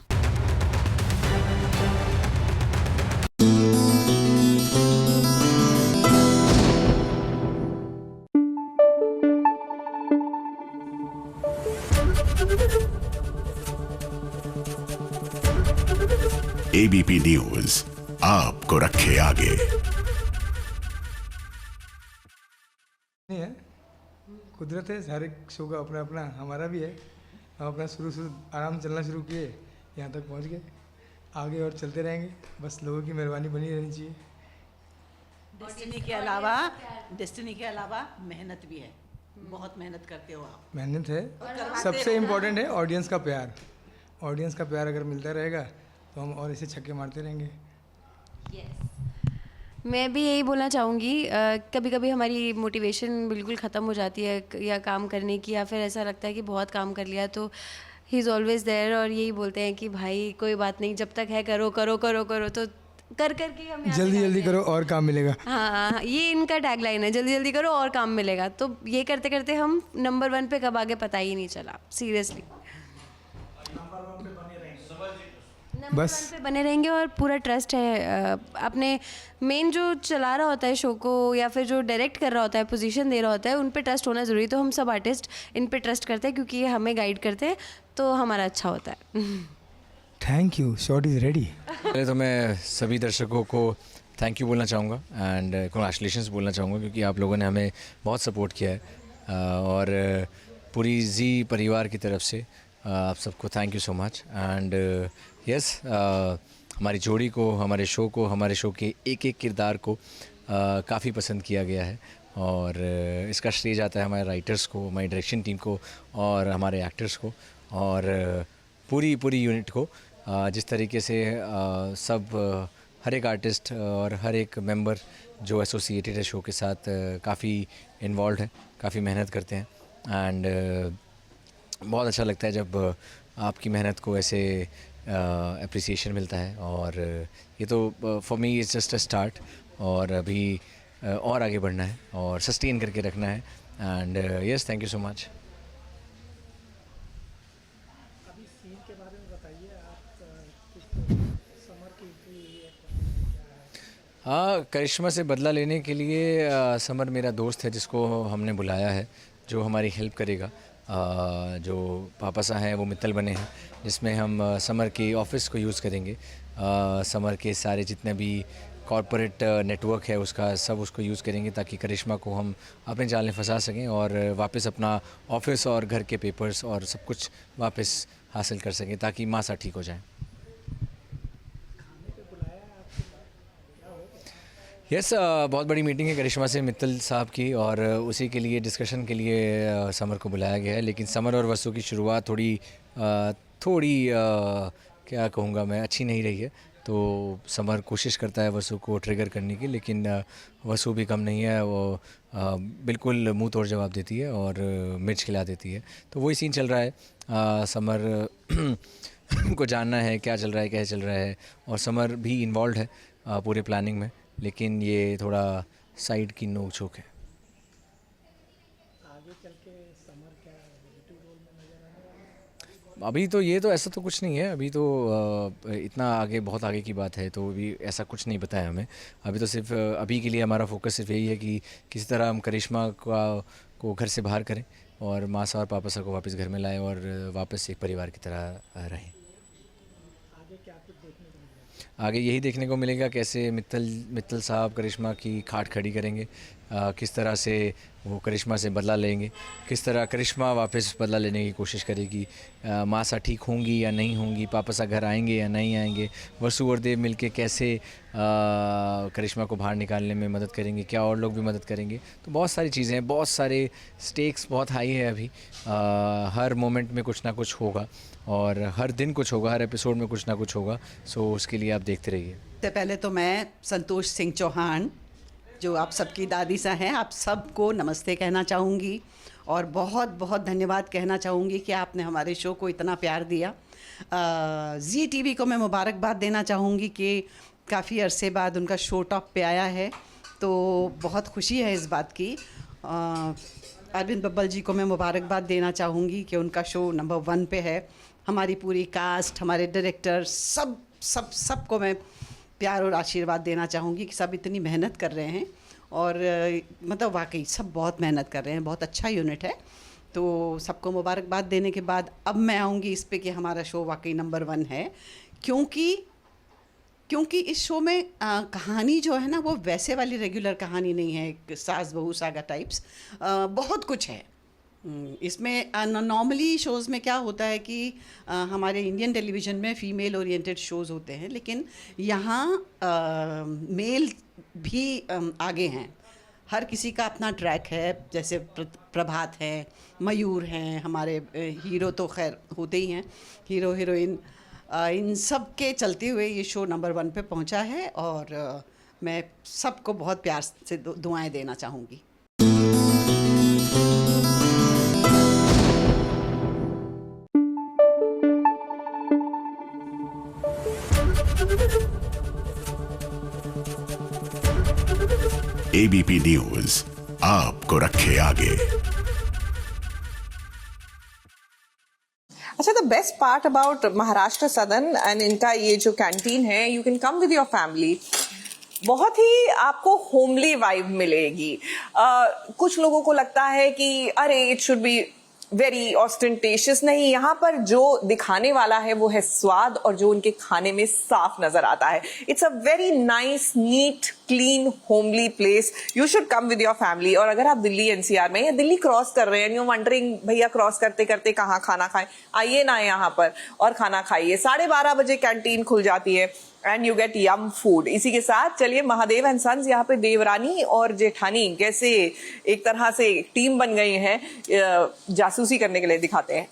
ABP news आपको रखे आगे। नहीं है, कुदरत है, हर एक शो का अपना अपना, हमारा भी है। हम अपना शुरू आराम से चलना शुरू किए, यहाँ तक पहुँच गए, आगे और चलते रहेंगे। बस लोगों की मेहरबानी बनी रहनी चाहिए। डेस्टिनी के अलावा मेहनत भी है, बहुत मेहनत करते हो आप। मेहनत है, सबसे इम्पोर्टेंट है ऑडियंस का प्यार। ऑडियंस का प्यार अगर मिलता रहेगा तो हम और ऐसे छक्के मारते रहेंगे। मैं भी यही बोलना चाहूँगी, कभी कभी हमारी मोटिवेशन बिल्कुल ख़त्म हो जाती है या काम करने की, या फिर ऐसा लगता है कि बहुत काम कर लिया, तो ही इज़ ऑलवेज़ देयर और यही बोलते हैं कि भाई कोई बात नहीं, जब तक है करो करो करो करो, तो कर करके हम जल्दी जल्दी करो और काम मिलेगा। हाँ, ये इनका टैगलाइन है, जल्दी जल्दी करो और काम मिलेगा। तो ये करते करते हम नंबर 1 पे कब आगे पता ही नहीं चला, सीरियसली। बस पे बने रहेंगे और पूरा ट्रस्ट है अपने मेन जो चला रहा होता है शो को या फिर जो डायरेक्ट कर रहा होता है, पोजीशन दे रहा होता है, उन पे ट्रस्ट होना ज़रूरी। तो हम सब आर्टिस्ट इन पे ट्रस्ट करते हैं क्योंकि ये हमें गाइड करते हैं, तो हमारा अच्छा होता है। Thank you, shot is ready. पहले तो मैं सभी दर्शकों को थैंक यू बोलना चाहूँगा एंड कंग्रेचुलेशंस बोलना चाहूँगा, क्योंकि आप लोगों ने हमें बहुत सपोर्ट किया है और पूरी जी परिवार की तरफ से आप सबको thank you so much. And yes, हमारी जोड़ी को, हमारे शो को, हमारे शो के एक एक किरदार को काफ़ी पसंद किया गया है और इसका श्रेय जाता है हमारे राइटर्स को, हमारी डायरेक्शन टीम को और हमारे एक्टर्स को और पूरी यूनिट को। जिस तरीके से सब हर एक आर्टिस्ट और हर एक मेंबर जो एसोसिएटेड है शो के साथ काफ़ी इन्वॉल्व है, काफ़ी मेहनत करते हैं एंड बहुत अच्छा लगता है जब आपकी मेहनत को ऐसे अप्रिसिएशन मिलता है। और ये तो for me is just a start और अभी और आगे बढ़ना है और सस्टेन करके रखना है and yes, thank you so much. अभी सीन के बारे में बताइए, आप समर की हाँ, करिश्मा से बदला लेने के लिए समर मेरा दोस्त है जिसको हमने बुलाया है, जो हमारी हेल्प करेगा। जो पापा सा हैं वो मित्तल बने हैं, जिसमें हम समर के ऑफिस को यूज़ करेंगे। समर के सारे जितने भी कॉरपोरेट नेटवर्क है उसका सब उसको यूज़ करेंगे ताकि करिश्मा को हम अपने जाल में फंसा सकें और वापस अपना ऑफिस और घर के पेपर्स और सब कुछ वापस हासिल कर सकें ताकि मासा ठीक हो जाए। यस, बहुत बड़ी मीटिंग है करिश्मा से मित्तल साहब की और उसी के लिए डिस्कशन के लिए समर को बुलाया गया है। लेकिन समर और वसु की शुरुआत थोड़ी क्या कहूँगा मैं, अच्छी नहीं रही है। तो समर कोशिश करता है वसु को ट्रिगर करने की, लेकिन वसु भी कम नहीं है, वो बिल्कुल मुंह तोड़ जवाब देती है और मिर्च खिला देती है। तो वही सीन चल रहा है। समर को जानना है क्या चल रहा है, कैसे चल रहा है, और समर भी इन्वॉल्व है पूरे प्लानिंग में, लेकिन ये थोड़ा साइड की नोक झोंक है। आगे चल के समर क्या नेगेटिव रोल में नजर आने वाला? अभी तो ये तो ऐसा तो कुछ नहीं है। अभी तो इतना आगे, बहुत आगे की बात है, तो अभी ऐसा कुछ नहीं बताया हमें। अभी तो सिर्फ अभी के लिए हमारा फोकस सिर्फ यही है कि किसी तरह हम करिश्मा को घर से बाहर करें और मासा और पापा सा को वापस घर में लाएं और वापस एक परिवार की तरह रहें। आगे यही देखने को मिलेगा कैसे मित्तल साहब करिश्मा की खाट खड़ी करेंगे, किस तरह से वो करिश्मा से बदला लेंगे, किस तरह करिश्मा वापस बदला लेने की कोशिश करेगी, मासा ठीक होंगी या नहीं होंगी, पापा सा घर आएंगे या नहीं आएंगे, वसु और देव मिलके कैसे करिश्मा को बाहर निकालने में मदद करेंगे, क्या और लोग भी मदद करेंगे। तो बहुत सारी चीज़ें हैं, बहुत सारे स्टेक्स बहुत हाई है अभी। हर मोमेंट में कुछ ना कुछ होगा और हर दिन कुछ होगा, हर एपिसोड में कुछ ना कुछ होगा। सो उसके लिए आप देखते रहिए। सबसे पहले तो मैं संतोष सिंह चौहान, जो आप सबकी दादी सा हैं, आप सबको नमस्ते कहना चाहूँगी और बहुत बहुत धन्यवाद कहना चाहूँगी कि आपने हमारे शो को इतना प्यार दिया। जी टीवी को मैं मुबारकबाद देना चाहूँगी कि काफ़ी अरसे बाद उनका शो टॉप पे आया है, तो बहुत खुशी है इस बात की। अरविंद बब्बल जी को मैं मुबारकबाद देना चाहूँगी कि उनका शो नंबर 1 पे है। हमारी पूरी कास्ट, हमारे डायरेक्टर, सबको मैं प्यार और आशीर्वाद देना चाहूँगी कि सब इतनी मेहनत कर रहे हैं और मतलब वाकई सब बहुत मेहनत कर रहे हैं, बहुत अच्छा यूनिट है। तो सबको मुबारकबाद देने के बाद अब मैं आऊँगी इस पे कि हमारा शो वाकई नंबर 1 है, क्योंकि इस शो में कहानी जो है ना वो वैसे वाली रेगुलर कहानी नहीं है, सास बहू सागा टाइप्स, बहुत कुछ है इसमें। नॉर्मली शोज़ में क्या होता है कि हमारे इंडियन टेलीविज़न में फ़ीमेल ओरिएंटेड शोज़ होते हैं, लेकिन यहाँ मेल भी आगे हैं। हर किसी का अपना ट्रैक है, जैसे प्रभात है, मयूर हैं, हमारे हीरो तो खैर होते ही हैं, हीरो हीरोइन, इन सब के चलते हुए ये शो नंबर 1 पे पहुँचा है और मैं सबको बहुत प्यार से दुआएं देना चाहूँगी। एबीपी न्यूज़ आपको रखे आगे। अच्छा, the best part about Maharashtra सदन एंड इनका ये जो कैंटीन है, you can come with your family. बहुत ही आपको होमली वाइब मिलेगी। कुछ लोगों को लगता है कि अरे इट शुड बी वेरी ऑस्टेंटेशियस, नहीं, यहाँ पर जो दिखाने वाला है वो है स्वाद और जो उनके खाने में साफ नजर आता है। It's a very nice, neat, clean, homely place. You should come with your family. और अगर आप दिल्ली एनसीआर में या दिल्ली क्रॉस कर रहे हैं, यू वंडरिंग भैया क्रॉस करते करते कहाँ खाना खाएं, आइए ना यहाँ पर और खाना खाइए। 12:30 बजे कैंटीन खुल जाती है and you get yum food. इसी के साथ चलिए महादेव एंड सन्स, यहाँ पे देवरानी और जेठानी कैसे एक तरह से टीम बन गई है जासूसी करने के लिए, दिखाते हैं।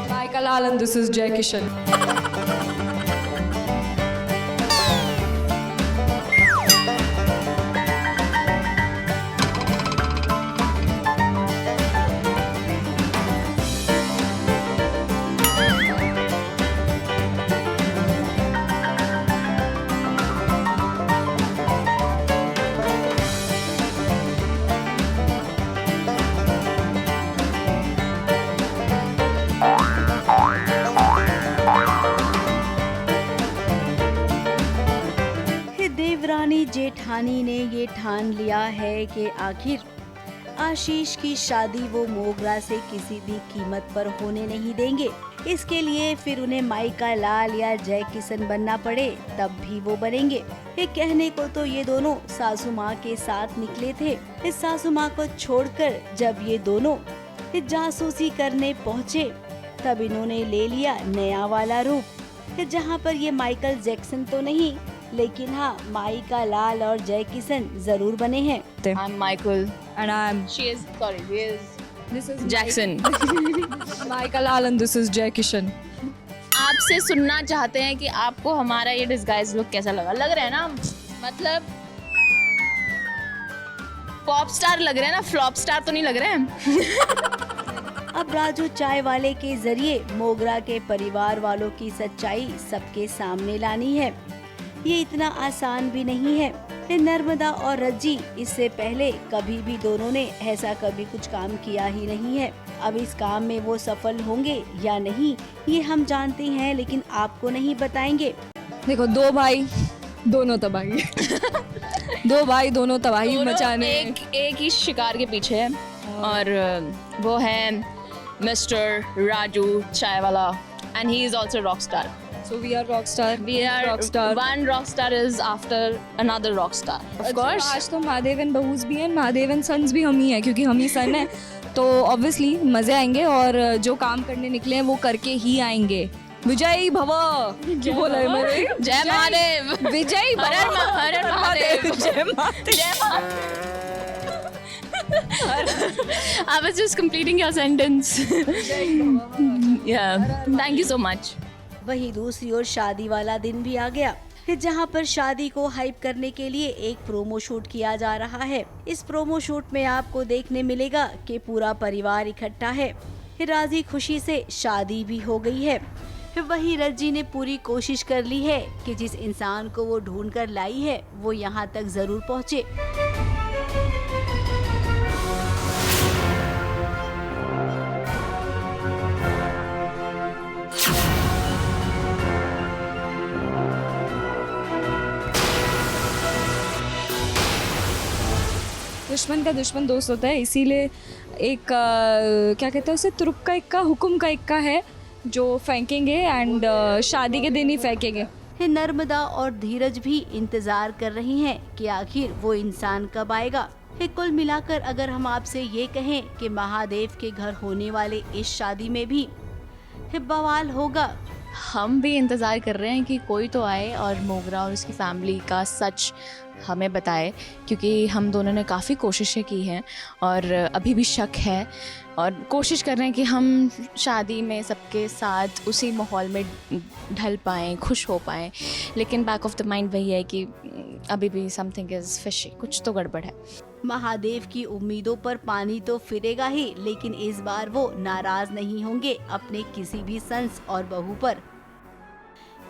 Michael Allen, this is Jay Kishan. जेठानी ने ये ठान लिया है कि आखिर आशीष की शादी वो मोगरा से किसी भी कीमत पर होने नहीं देंगे। इसके लिए फिर उन्हें माइका लाल या जय किशन बनना पड़े तब भी वो बनेंगे। ये कहने को तो ये दोनों सासू माँ के साथ निकले थे। इस सासू माँ को छोड़कर जब ये दोनों जासूसी करने पहुँचे तब इन्होंने ले लिया नया वाला रूप, जहाँ पर ये माइकल जैक्सन तो नहीं लेकिन हाँ माइका लाल और जय किशन जरूर बने हैं। I'm Michael and I'm This is Jackson. Michael Lal and this is Jay Kishan. आपसे सुनना चाहते हैं कि आपको हमारा ये डिस्गाइज लुक कैसा लगा। लग रहा है ना, मतलब पॉप स्टार लग रहे हैं ना, फ्लॉप स्टार तो नहीं लग रहे हैं। अब राजू चाय वाले के जरिए मोगरा के परिवार वालों की सच्चाई सबके सामने लानी है। ये इतना आसान भी नहीं है। नर्मदा और रज्जी इससे पहले कभी भी दोनों ने ऐसा कभी कुछ काम किया ही नहीं है। अब इस काम में वो सफल होंगे या नहीं ये हम जानते हैं, लेकिन आपको नहीं बताएंगे। देखो, दो भाई दोनों तबाही दो भाई दोनों तबाही मचाने एक ही शिकार के पीछे है और वो है मिस्टर राजू चाय वाला and he is also rock star. So we are rock star. One rock star is after another rock star. Of course. आज तो महादेवन बहूज भी हैं, महादेवन सन्स भी हम ही हैं क्योंकि हम ही सन हैं। तो ऑब्वियसली मजे आएंगे और जो काम करने निकले हैं वो करके ही आएंगे। विजय भव क्या बोला है मैंने? जय महादेव। विजय भव। हर महादेव। जय Mahadev. I was just completing your sentence. Yeah. Thank you so much. वहीं दूसरी ओर शादी वाला दिन भी आ गया, जहां पर शादी को हाइप करने के लिए एक प्रोमो शूट किया जा रहा है। इस प्रोमो शूट में आपको देखने मिलेगा कि पूरा परिवार इकट्ठा है। राजी खुशी से शादी भी हो गई है। वहीं रज्जी ने पूरी कोशिश कर ली है कि जिस इंसान को वो ढूंढ कर लाई है वो यहाँ तक जरूर पहुँचे। दुश्मन का दुश्मन दोस्त होता है, इसीलिए एक क्या कहते हैं उसे, तुरुप का इक्का हुक्म का इक्का है जो फेंकेंगे एंड शादी के दिन ही फेंकेंगे। नर्मदा और धीरज भी इंतजार कर रही हैं कि आखिर वो इंसान कब आएगा। कुल मिलाकर अगर हम आपसे ये कहें कि महादेव के घर होने वाले इस शादी में भी बवाल होगा। हम भी इंतज़ार कर रहे हैं कि कोई तो आए और मोगरा और उसकी फैमिली का सच हमें बताए, क्योंकि हम दोनों ने काफ़ी कोशिशें की हैं और अभी भी शक है और कोशिश कर रहे हैं कि हम शादी में सबके साथ उसी माहौल में ढल पाएँ, खुश हो पाएँ, लेकिन बैक ऑफ द माइंड वही है कि अभी भी समथिंग इज़ फिशी, कुछ तो गड़बड़ है। महादेव की उम्मीदों पर पानी तो फिरेगा ही, लेकिन इस बार वो नाराज नहीं होंगे अपने किसी भी सन्स और बहू पर।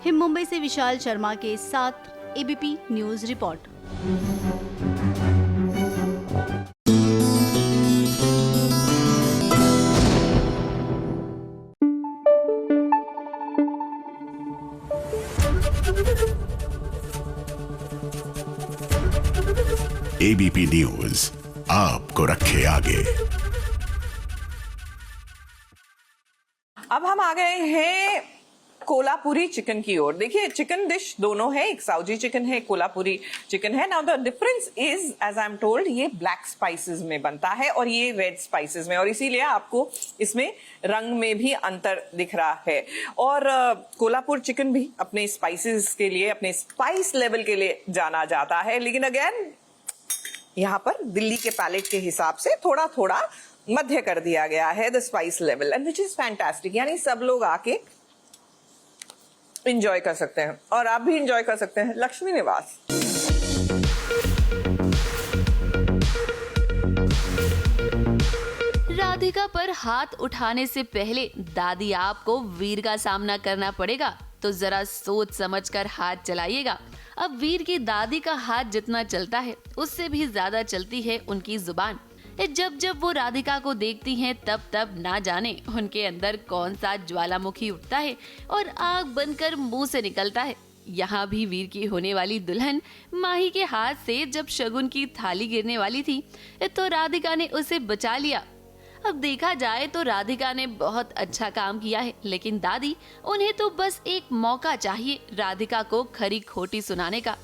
मुंबई से विशाल शर्मा के साथ ABP news report. ABP news आपको रखे आगे। अब हम आ गए हैं कोल्हापुरी चिकन की ओर। देखिए, चिकन डिश दोनों है, एक साउजी चिकन है, एक कोल्हापुरी चिकन है। Now the difference is, as I am told, ये ब्लैक स्पाइसेस में बनता है और ये रेड स्पाइसेस में, और इसीलिए आपको इसमें रंग में भी अंतर दिख रहा है। और कोल्हापुर चिकन भी अपने स्पाइसेस के लिए, अपने स्पाइस लेवल के लिए जाना जाता है, लेकिन अगेन यहाँ पर दिल्ली के पैलेट के हिसाब से थोड़ा थोड़ा मध्य कर दिया गया है the spice level, and which is fantastic. यानी सब लोग आके एंजॉय कर सकते हैं और आप भी एंजॉय कर सकते हैं। लक्ष्मी निवास। राधिका पर हाथ उठाने से पहले दादी आपको वीर का सामना करना पड़ेगा, तो जरा सोच समझकर हाथ चलाइएगा। अब वीर की दादी का हाथ जितना चलता है उससे भी ज्यादा चलती है उनकी जुबान। जब जब वो राधिका को देखती हैं तब तब ना जाने उनके अंदर कौन सा ज्वालामुखी उठता है और आग बनकर मुंह से निकलता है। यहाँ भी वीर की होने वाली दुल्हन माही के हाथ से जब शगुन की थाली गिरने वाली थी तो राधिका ने उसे बचा लिया। अब देखा जाए तो राधिका ने बहुत अच्छा काम किया है, लेकिन दादी उन्हें तो बस एक मौका चाहिए राधिका को खरी खोटी सुनाने का।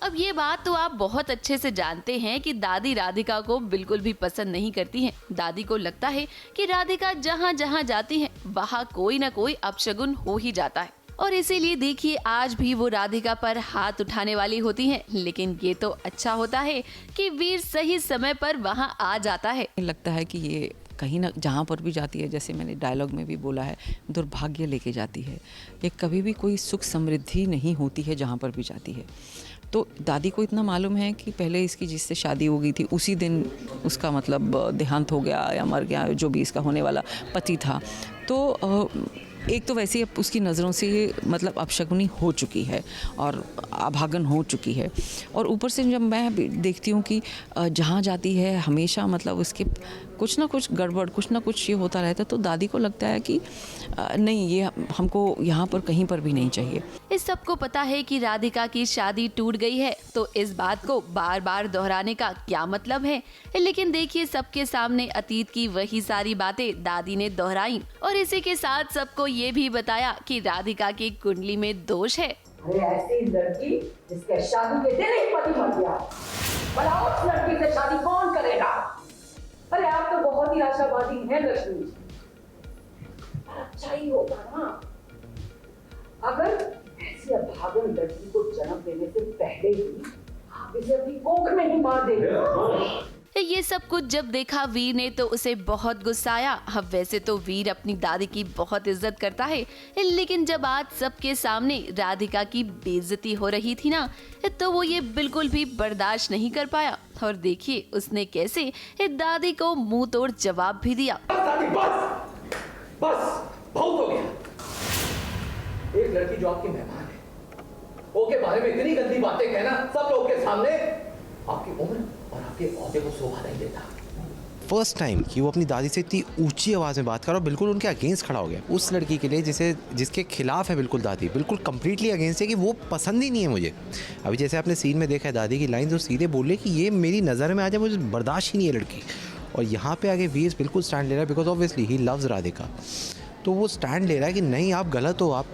अब ये बात तो आप बहुत अच्छे से जानते हैं कि दादी राधिका को बिल्कुल भी पसंद नहीं करती हैं। दादी को लगता है कि राधिका जहाँ जहाँ जाती है वहाँ कोई न कोई अपशगुन हो ही जाता है, और इसीलिए देखिए आज भी वो राधिका पर हाथ उठाने वाली होती हैं। लेकिन ये तो अच्छा होता है कि वीर सही समय पर वहाँ आ जाता है। लगता है कि ये कहीं ना जहाँ पर भी जाती है, जैसे मैंने डायलॉग में भी बोला है, दुर्भाग्य लेके जाती है। ये कभी भी कोई सुख समृद्धि नहीं होती है जहाँ पर भी जाती है। तो दादी को इतना मालूम है कि पहले इसकी जिससे शादी हो गई थी उसी दिन उसका मतलब देहांत हो गया या मर गया, जो भी इसका होने वाला पति था। तो एक तो वैसे ही उसकी नज़रों से मतलब अपशगुनी हो चुकी है और अभागन हो चुकी है, और ऊपर से जब मैं देखती हूँ कि जहाँ जाती है हमेशा मतलब उसके कुछ ना कुछ गड़बड़, कुछ ना कुछ ये होता रहता है, तो दादी को लगता है कि नहीं, ये हमको यहाँ पर कहीं पर भी नहीं चाहिए। इस सबको पता है कि राधिका की शादी टूट गई है, तो इस बात को बार बार दोहराने का क्या मतलब है। लेकिन देखिए सबके सामने अतीत की वही सारी बातें दादी ने दोहराई, और इसी के साथ सबको ये भी बताया कि राधिका की कुंडली में दोष है। अरे ऐसी लड़की जिसके शादी के दिन ही पति मर गया, भला उस लड़की से शादी कौन करेगा? अरे आप तो बहुत ही आशावादी हैं लक्ष्मी जी, अच्छा ही होगा ना अगर ऐसी अभागन लड़की को जन्म देने से पहले ही आप इसे अपनी कोख में ही मार देंगे। ये सब कुछ जब देखा वीर ने तो उसे बहुत गुस्सा आया। अब वैसे तो वीर अपनी दादी की बहुत इज्जत करता है, लेकिन जब आज सबके सामने राधिका की बेइज्जती हो रही थी ना, तो वो ये बिल्कुल भी बर्दाश्त नहीं कर पाया। और देखिए उसने कैसे दादी को मुंह तोड़ जवाब भी दिया। बस बहुत हो गया। एक लड़की जो आपकी मेहमान है, ओके बारे में इतनी गंदी बातें कहना सब लोग के सामने आपकी उम्र और आपके औहदे को शोभा नहीं देता। फर्स्ट टाइम कि वो अपनी दादी से इतनी ऊंची आवाज़ में बात कर और बिल्कुल उनके अगेंस्ट खड़ा हो गया, उस लड़की के लिए जिसके खिलाफ है बिल्कुल दादी, बिल्कुल कंप्लीटली अगेंस्ट है कि वो पसंद ही नहीं है मुझे। अभी जैसे आपने सीन में देखा है दादी की लाइन जो सीधे बोले कि ये मेरी नज़र में आ जाए, मुझे बर्दाश्त ही नहीं है लड़की। और यहाँ पे आगे वीर बिल्कुल स्टैंड ले रहा है, because obviously he loves Radhika. तो वो स्टैंड ले रहा है कि नहीं आप गलत हो, आप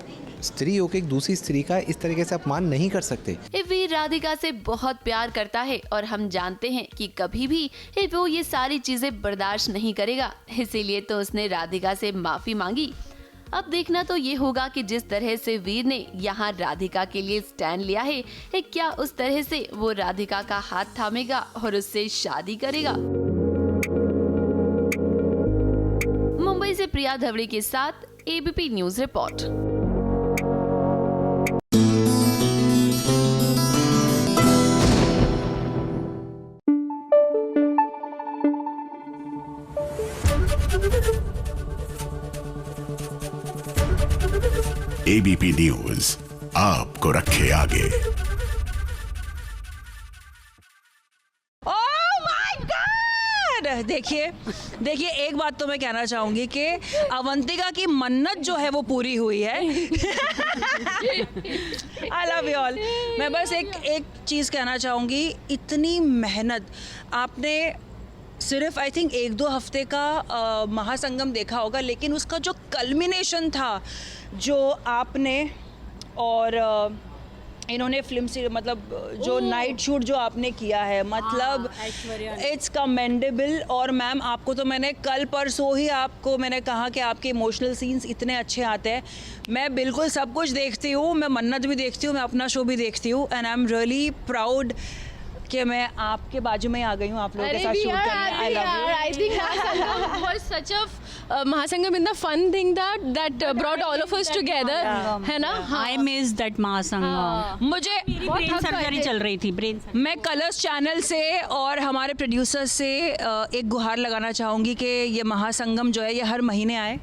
स्त्री होकर एक दूसरी स्त्री का इस तरीके से अपमान नहीं कर सकते। वीर राधिका से बहुत प्यार करता है और हम जानते हैं कि कभी भी वो ये सारी चीजें बर्दाश्त नहीं करेगा, इसीलिए तो उसने राधिका से माफी मांगी। अब देखना तो ये होगा कि जिस तरह से वीर ने यहाँ राधिका के लिए स्टैंड लिया है, क्या उस तरह से वो राधिका का हाथ थामेगा और उससे शादी करेगा। मुंबई से प्रिया धवड़े के साथ ABP news report. ABP news आपको रखे आगे। देखिए एक बात तो मैं कहना चाहूंगी कि अवंतिका की मन्नत जो है वो पूरी हुई है। I love you all. मैं बस एक चीज़ कहना चाहूँगी, इतनी मेहनत आपने सिर्फ आई थिंक 1-2 हफ्ते का महासंगम देखा होगा, लेकिन उसका जो कल्मिनेशन था जो आपने और इन्होंने फिल्म से मतलब जो नाइट शूट जो आपने किया है, मतलब इट्स कमेंडेबल। और मैम आपको तो मैंने कल परसों ही आपको मैंने कहा कि आपके इमोशनल सीन्स इतने अच्छे आते हैं। मैं बिल्कुल सब कुछ देखती हूँ, मैं मन्नत भी देखती हूँ, मैं अपना शो भी देखती हूँ, and I am really proud कि मैं आपके बाजू में आ गई हूँ आप लोगों के साथ शूट करने। I love you. I think Mahasangam was such a Mahasangam in the fun thing that brought all of us together, है ना? I miss that महासंगम। मुझे ब्रेन सर्जरी चल रही थी, ब्रेन। मैं कलर्स चैनल से और हमारे प्रोड्यूसर से एक गुहार लगाना चाहूँगी कि ये महासंगम जो है ये हर महीने आए।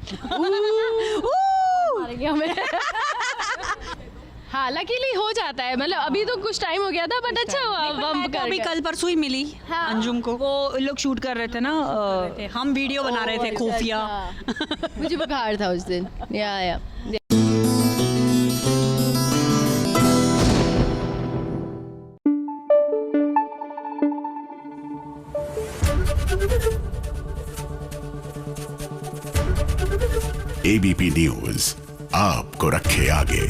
हालांकि हो जाता है, मतलब अभी तो कुछ टाइम हो गया था, बट अच्छा हुआ अभी कल परसों ही मिली अंजुम को। वो लोग शूट कर रहे थे ना, हम वीडियो बना रहे थे खुफिया। मुझे बुखार था उस दिन। या एबीपी न्यूज आपको रखे आगे।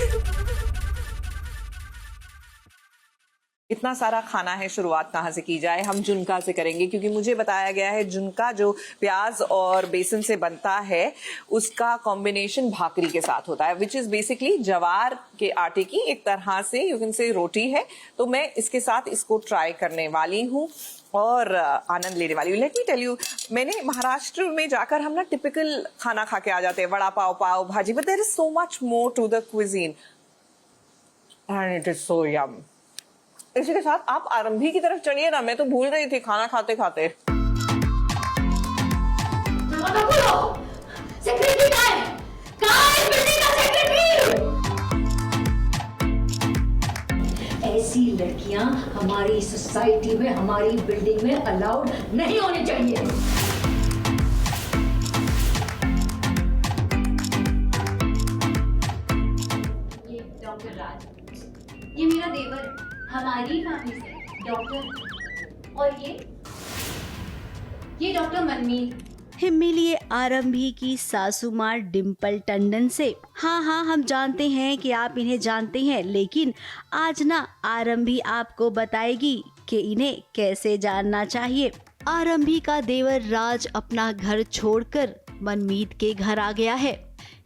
इतना सारा खाना है, शुरुआत कहाँ से की जाए? हम जुनका से करेंगे क्योंकि मुझे बताया गया है जुनका जो प्याज और बेसन से बनता है उसका कॉम्बिनेशन भाकरी के साथ होता है, विच इज बेसिकली जवार के आटे की एक तरह से यू कैन से रोटी है। तो मैं इसके साथ इसको ट्राई करने वाली हूँ और आनंद लेने वाली हूँ। लेट मी टेल यू, मैंने महाराष्ट्र में जाकर हम ना टिपिकल खाना खा के आ जाते हैं, vada pav, pav bhaji, but there is so much more to the cuisine and it is so yum. इसी के साथ आप आरंभी की तरफ चढ़िए ना, मैं तो भूल रही थी खाना खाते खाते। सेक्रेटरी कहाँ है? कहाँ है बिल्डिंग का सेक्रेटरी? ऐसी लड़कियां हमारी सोसाइटी में, हमारी बिल्डिंग में अलाउड नहीं होनी चाहिए। ये डॉक्टर राज, ये मेरा देवर है, हमारी फैमिली से डॉक्टर। और ये डॉक्टर मनमीत। मिलिए आरंभी की सासू माँ डिम्पल टंडन से। हाँ, हम जानते हैं कि आप इन्हें जानते हैं, लेकिन आज ना आरंभी आपको बताएगी कि इन्हें कैसे जानना चाहिए। आरंभी का देवर राज अपना घर छोड़कर मनमीत के घर आ गया है।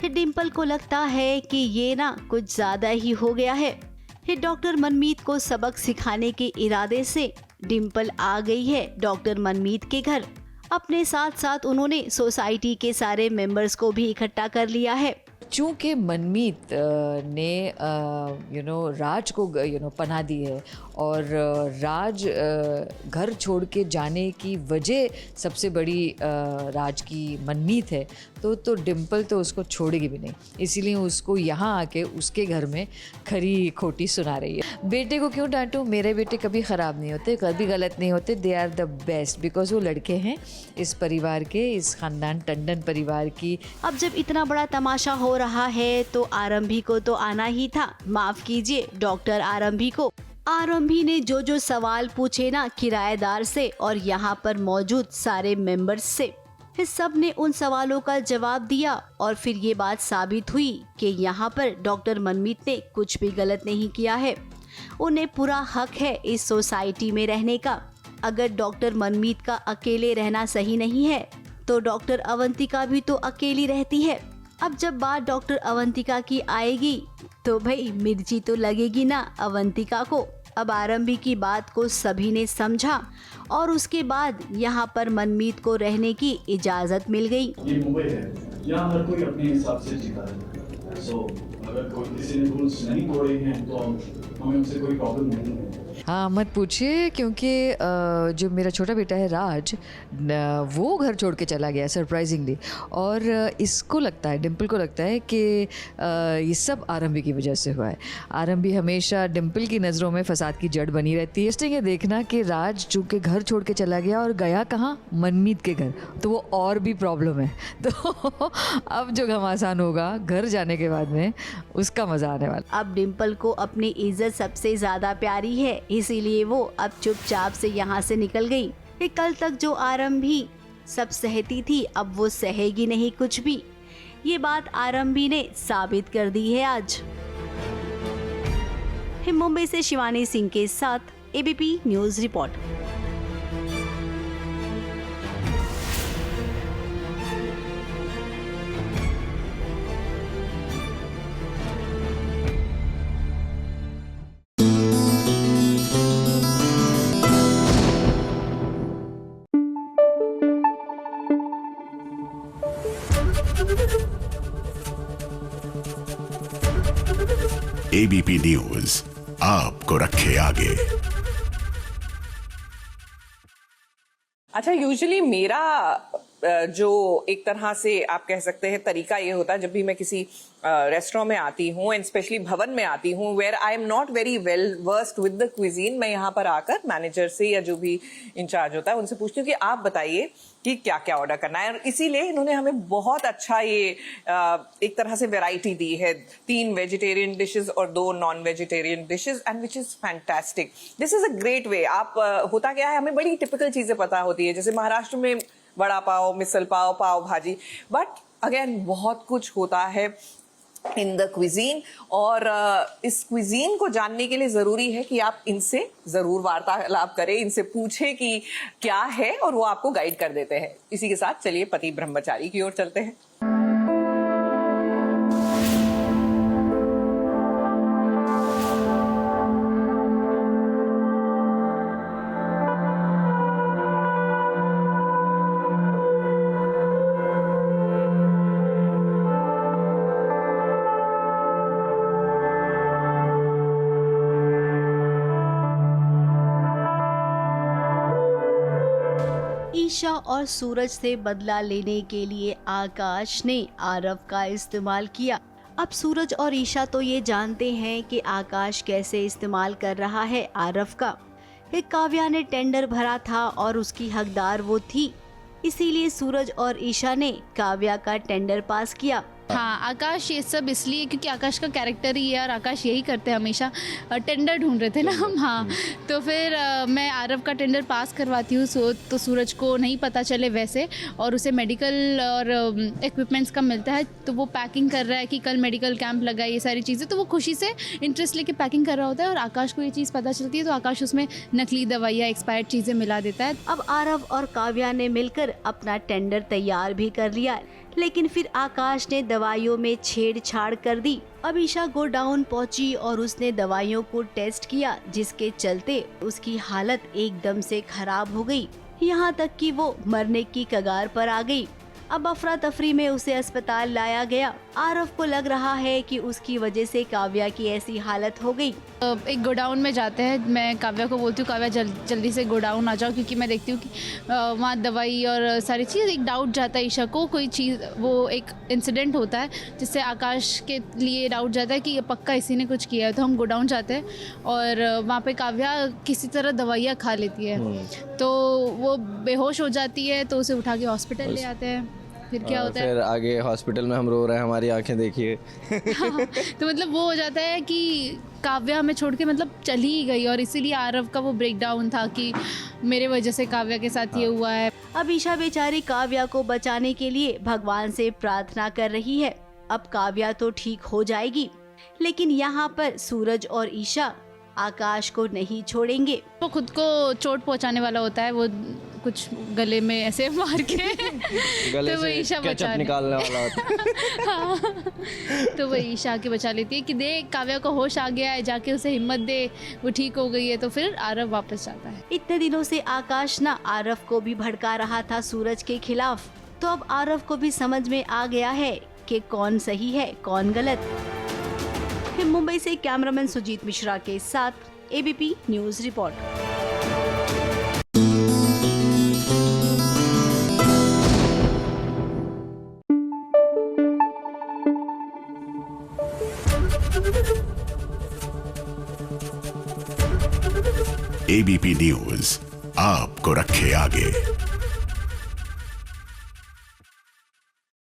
डिम्पल को लगता है कि ये ना कुछ ज्यादा ही हो गया है। डॉक्टर मनमीत को सबक सिखाने के इरादे से डिम्पल आ गई है डॉक्टर मनमीत के घर। अपने साथ साथ उन्होंने सोसाइटी के सारे मेंबर्स को भी इकट्ठा कर लिया है। चूँकि मनमीत ने राज को पनाह दी है और राज घर छोड़ के जाने की वजह सबसे बड़ी राज की मनमीत है, तो डिम्पल तो उसको छोड़ेगी भी नहीं, इसीलिए उसको यहाँ आके उसके घर में खरी खोटी सुना रही है। बेटे को क्यों डांटूं? मेरे बेटे कभी ख़राब नहीं होते, कभी गलत नहीं होते, they are the best because वो लड़के हैं इस परिवार के, इस ख़ानदान टंडन परिवार की। अब जब इतना बड़ा तमाशा हो रहा है तो आरंभी को तो आना ही था। माफ कीजिए डॉक्टर आरंभी को। आरंभी ने जो सवाल पूछे ना किराएदार से और यहाँ पर मौजूद सारे मेंबर्स से, सब ने उन सवालों का जवाब दिया और फिर ये बात साबित हुई कि यहाँ पर डॉक्टर मनमीत ने कुछ भी गलत नहीं किया है। उन्हें पूरा हक है इस सोसाइटी में रहने का। अगर डॉक्टर मनमीत का अकेले रहना सही नहीं है तो डॉक्टर अवंतिका भी तो अकेली रहती है। अब जब बात डॉक्टर अवंतिका की आएगी तो भाई मिर्ची तो लगेगी ना अवंतिका को। अब आरंभी की बात को सभी ने समझा और उसके बाद यहाँ पर मनमीत को रहने की इजाजत मिल गई। ये मुंबई है, यहाँ हर कोई अपने हिसाब से जीता है। सो अगर कोई किसी ने रूल्स नहीं तोड़े हैं तो हमें उनसे कोई प्रॉब्लम नहीं है। हाँ मत पूछिए, क्योंकि जो मेरा छोटा बेटा है राज, वो घर छोड़ के चला गया सरप्राइजिंगली, और इसको लगता है, डिम्पल को लगता है कि ये सब आरंभी की वजह से हुआ है। आरंभी हमेशा डिम्पल की नज़रों में फसाद की जड़ बनी रहती है। इसलिए देखना कि राज चूँकि घर छोड़ के चला गया और गया कहाँ, मनमीत के घर, तो वो और भी प्रॉब्लम है। तो अब जो घमासान होगा घर जाने के बाद में, उसका मज़ा आने वाला। अब डिम्पल को अपनी इज्जत सबसे ज़्यादा प्यारी है, इसीलिए वो अब चुपचाप से यहाँ से निकल गई। कल तक जो आरंभी सब सहती थी, अब वो सहेगी नहीं कुछ भी। ये बात आरंभी ने साबित कर दी है आज। मुंबई से शिवानी सिंह के साथ ABP news report. ABP news आपको रखे आगे। अच्छा, यूजुअली मेरा जो एक तरह से आप कह सकते हैं तरीका ये होता है, जब भी मैं किसी रेस्टोरेंट में आती हूँ एंड स्पेशली भवन में आती हूँ where I am not very well versed with the cuisine, मैं यहाँ पर आकर मैनेजर से या जो भी इंचार्ज होता है उनसे पूछती हूँ कि आप बताइए कि क्या क्या ऑर्डर करना है। और इसीलिए इन्होंने हमें बहुत अच्छा ये एक तरह से वैरायटी दी है, 3 वेजिटेरियन डिशेस और 2 non vegetarian dishes, and which is fantastic. This is a great way. आप होता क्या है, हमें बड़ी टिपिकल चीजें पता होती है, जैसे महाराष्ट्र में वड़ा पाव, मिसल पाव, पाव भाजी, बट अगेन बहुत कुछ होता है इन द क्विजीन, और इस क्विजीन को जानने के लिए ज़रूरी है कि आप इनसे ज़रूर वार्तालाप करें, इनसे पूछें कि क्या है, और वो आपको गाइड कर देते हैं। इसी के साथ चलिए पति ब्रह्मचारी की ओर चलते हैं। ईशा और सूरज से बदला लेने के लिए आकाश ने आरव का इस्तेमाल किया। अब सूरज और ईशा तो ये जानते हैं कि आकाश कैसे इस्तेमाल कर रहा है आरव का। एक काव्या ने टेंडर भरा था और उसकी हकदार वो थी, इसीलिए सूरज और ईशा ने काव्या का टेंडर पास किया। हाँ, आकाश ये सब इसलिए क्योंकि आकाश का कैरेक्टर ही है और आकाश यही करते हैं हमेशा। टेंडर ढूंढ रहे थे ना हम। हाँ, तो फिर मैं आरव का टेंडर पास करवाती हूँ तो सूरज को नहीं पता चले वैसे, और उसे मेडिकल और इक्विपमेंट्स का मिलता है, तो वो पैकिंग कर रहा है कि कल मेडिकल कैंप लगा, ये सारी चीज़ें, तो वो खुशी से इंटरेस्ट लेके पैकिंग कर रहा होता है। और आकाश को ये चीज़ पता चलती है तो आकाश उसमें नकली दवाइयाँ, एक्सपायर्ड चीज़ें मिला देता है। अब आरव और काव्या ने मिलकर अपना टेंडर तैयार भी कर लिया, लेकिन फिर आकाश ने दवाइयों में छेड़छाड़ कर दी। अब ईशा गोडाउन पहुंची और उसने दवाइयों को टेस्ट किया, जिसके चलते उसकी हालत एकदम से खराब हो गई, यहाँ तक कि वो मरने की कगार पर आ गई। अब अफरा तफरी में उसे अस्पताल लाया गया। आरव को लग रहा है कि उसकी वजह से काव्या की ऐसी हालत हो गई। एक गोडाउन में जाते हैं, मैं काव्या को बोलती हूँ काव्या जल्दी से गोडाउन आ जाओ, क्योंकि मैं देखती हूँ कि वहाँ दवाई और सारी चीज़। एक डाउट जाता है ईशा को, कोई चीज़, वो एक इंसिडेंट होता है जिससे आकाश के लिए डाउट जाता है कि ये पक्का इसी ने कुछ किया है। तो हम गोडाउन जाते हैं और वहाँ पे काव्या किसी तरह दवाइयाँ खा लेती है, तो वो बेहोश हो जाती है, तो उसे उठा के हॉस्पिटल ले आते हैं। फिर क्या होता है, फिर आगे हॉस्पिटल में हम रो रहे हैं, हमारी आंखें देखिए। हाँ, तो मतलब वो हो जाता है कि काव्या हमें छोड़ के मतलब चली ही गई, और इसीलिए आरव का वो ब्रेक डाउन था कि मेरे वजह से काव्या के साथ ये हुआ है। अब ईशा बेचारी काव्या को बचाने के लिए भगवान से प्रार्थना कर रही है। अब काव्या तो ठीक हो जाएगी, लेकिन यहाँ पर सूरज और ईशा आकाश को नहीं छोड़ेंगे। वो खुद को चोट पहुंचाने वाला होता है, वो कुछ गले में ऐसे मार के गले तो वो ईशा से केचप निकालने वाला होता है। हाँ, तो वो ईशा के बचा लेती है कि देख काव्या को होश आ गया है, जाके उसे हिम्मत दे, वो ठीक हो गई है। तो फिर आरव वापस जाता है। इतने दिनों से आकाश ना आरव को भी भड़का रहा था सूरज के खिलाफ, तो अब आरव को भी समझ में आ गया है कि कौन सही है कौन गलत। फिर मुंबई से कैमरामैन सुजीत मिश्रा के साथ ABP news report. ABP news आपको रखे आगे।